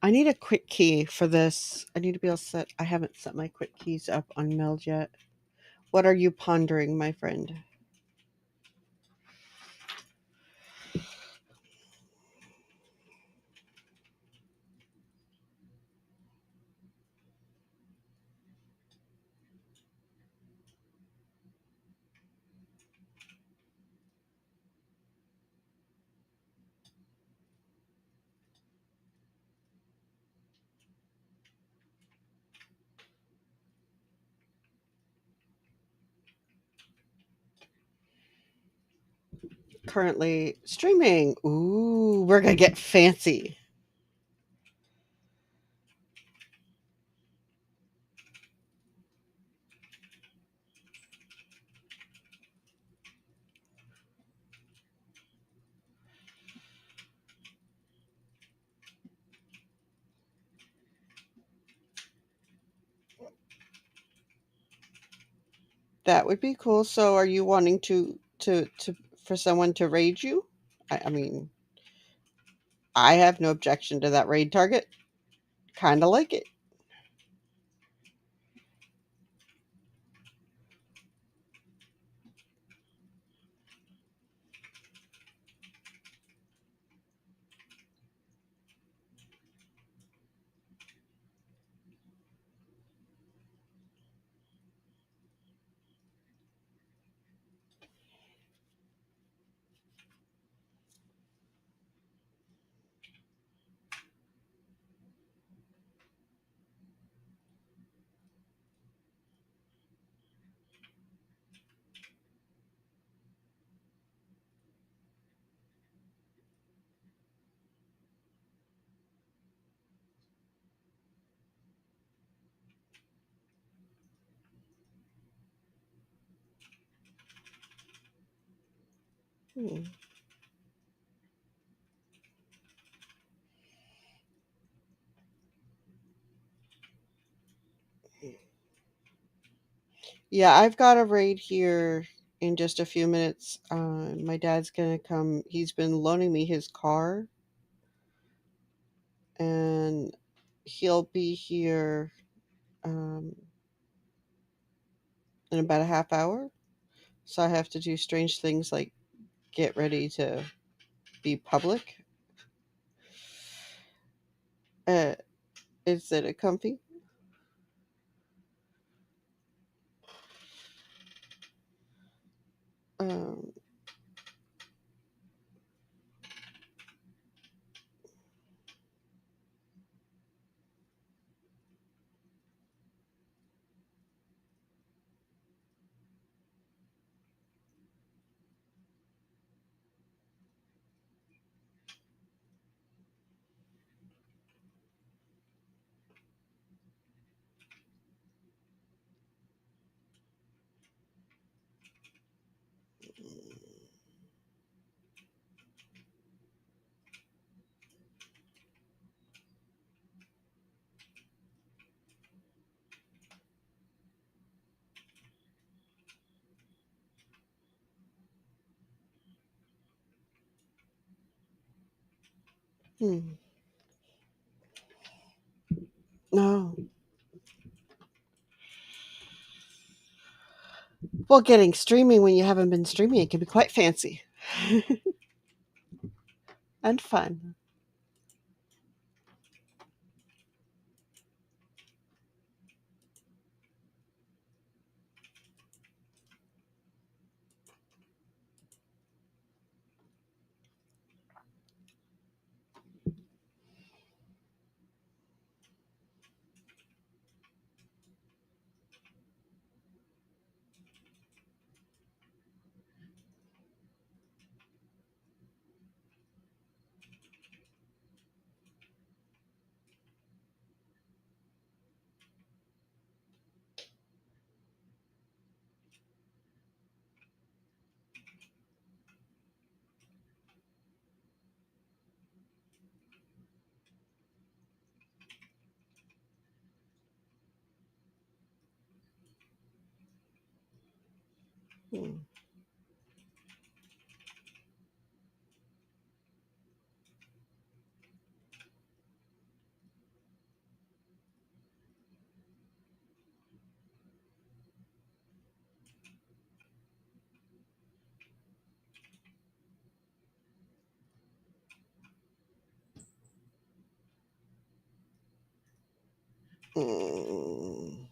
I need a quick key for this. I need to be able to set. I haven't set my quick keys up on Meld yet. What are you pondering, my friend? Currently streaming. Ooh, we're gonna get fancy. That would be cool. So, are you wanting to for someone to raid you? I mean, I have no objection to that raid target. Kind of like it. Hmm. Yeah, I've got a raid here in just a few minutes. My dad's gonna come. He's been loaning me his car, and he'll be here in about a half hour. So I have to do strange things like get ready to be public. Uh, is it a comfy? No. Well, getting streaming when you haven't been streaming, it can be quite fancy and fun. Hmm. Mm.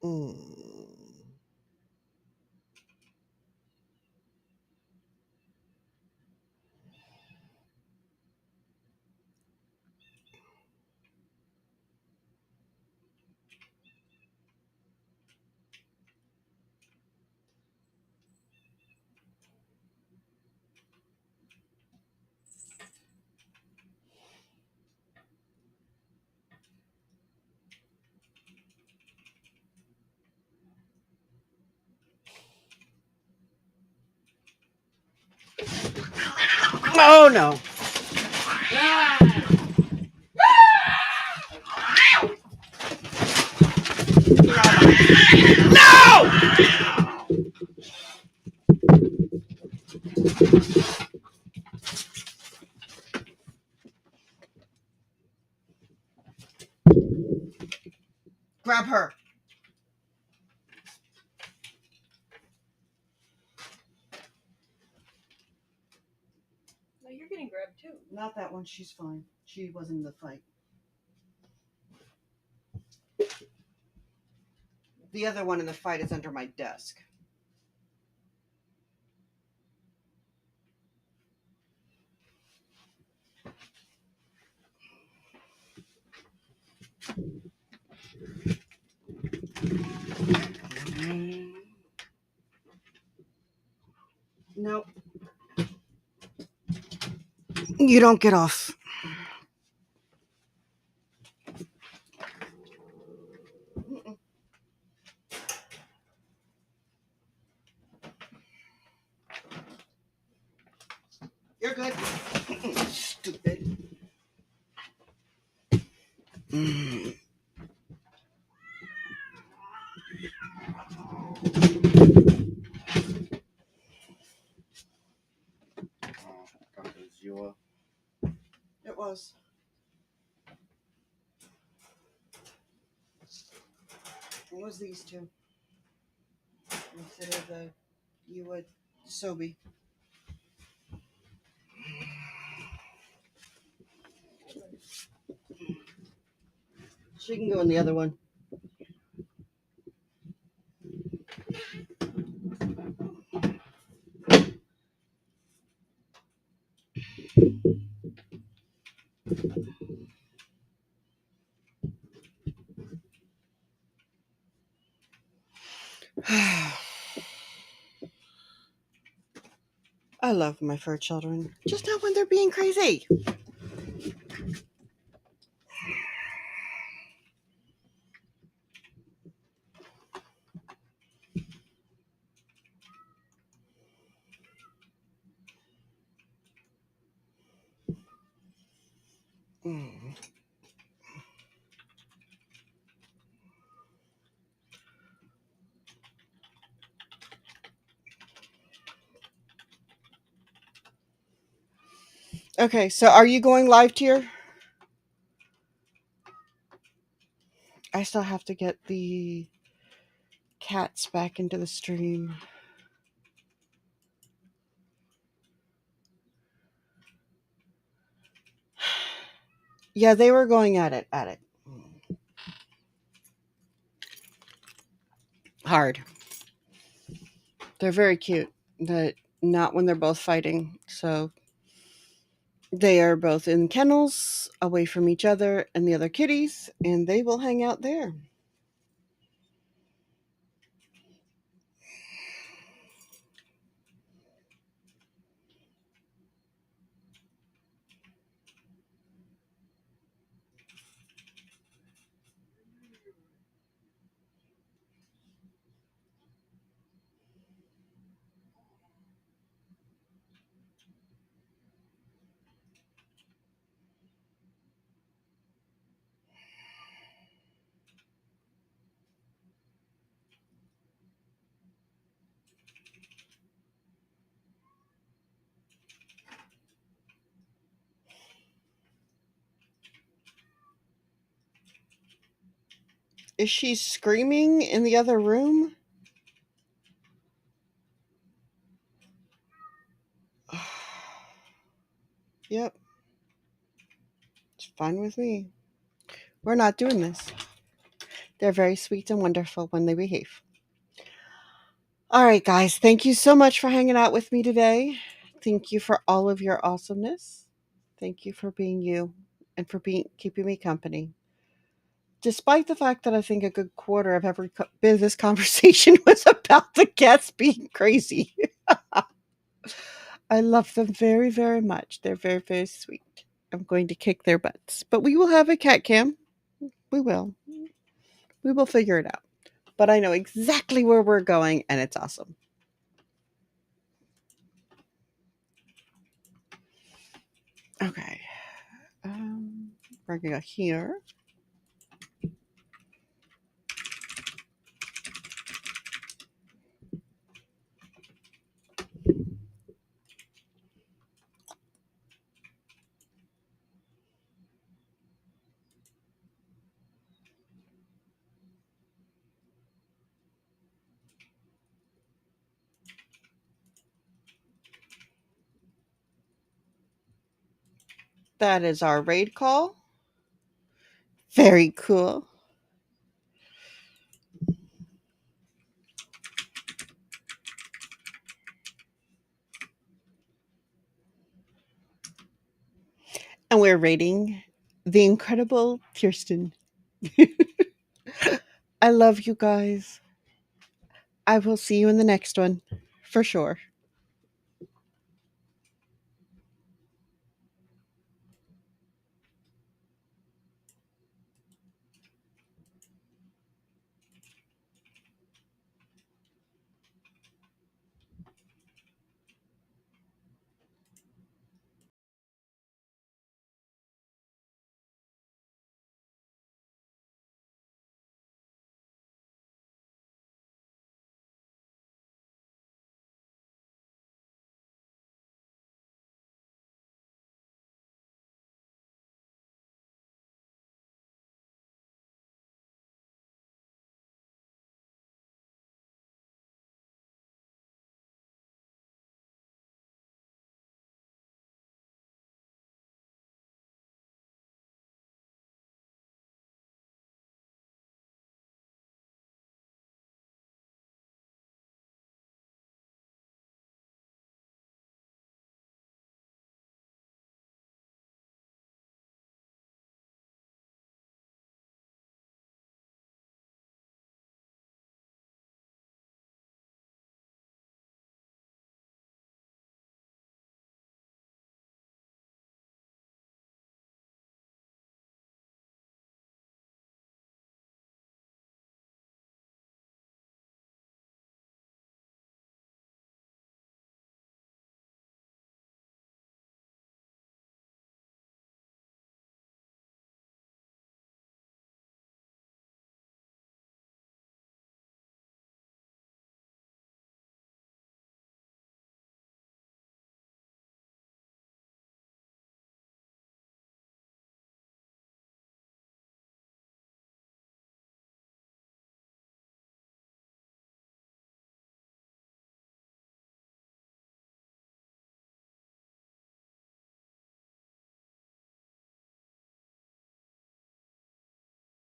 Mm. Oh no. Grab her. No, you're getting grabbed too. Not that one. She's fine. She wasn't in the fight. The other one in the fight is under my desk. Nope. You don't get off. Mm-mm. You're good. Stupid. Mm. It was. It was these two. Instead of the you would Sobe. She can go in the other one. I love my fur children, just not when they're being crazy. Mm. Okay, so are you going live, Tier? I still have to get the cats back into the stream. Yeah, they were going at it. Hard. They're very cute. But not when they're both fighting. So they are both in kennels, away from each other and the other kitties, and they will hang out there. Is she screaming in the other room? Yep. It's fine with me. We're not doing this. They're very sweet and wonderful when they behave. All right, guys. Thank you so much for hanging out with me today. Thank you for all of your awesomeness. Thank you for being you and for keeping me company. Despite the fact that I think a good quarter of every bit of this conversation was about the cats being crazy. I love them very, very much. They're very, very sweet. I'm going to kick their butts. But we will have a cat cam. We will. We will figure it out. But I know exactly where we're going, and it's awesome. Okay. We're going to go here. That is our raid call. Very cool. And we're raiding the incredible Kirsten. I love you guys. I will see you in the next one, for sure.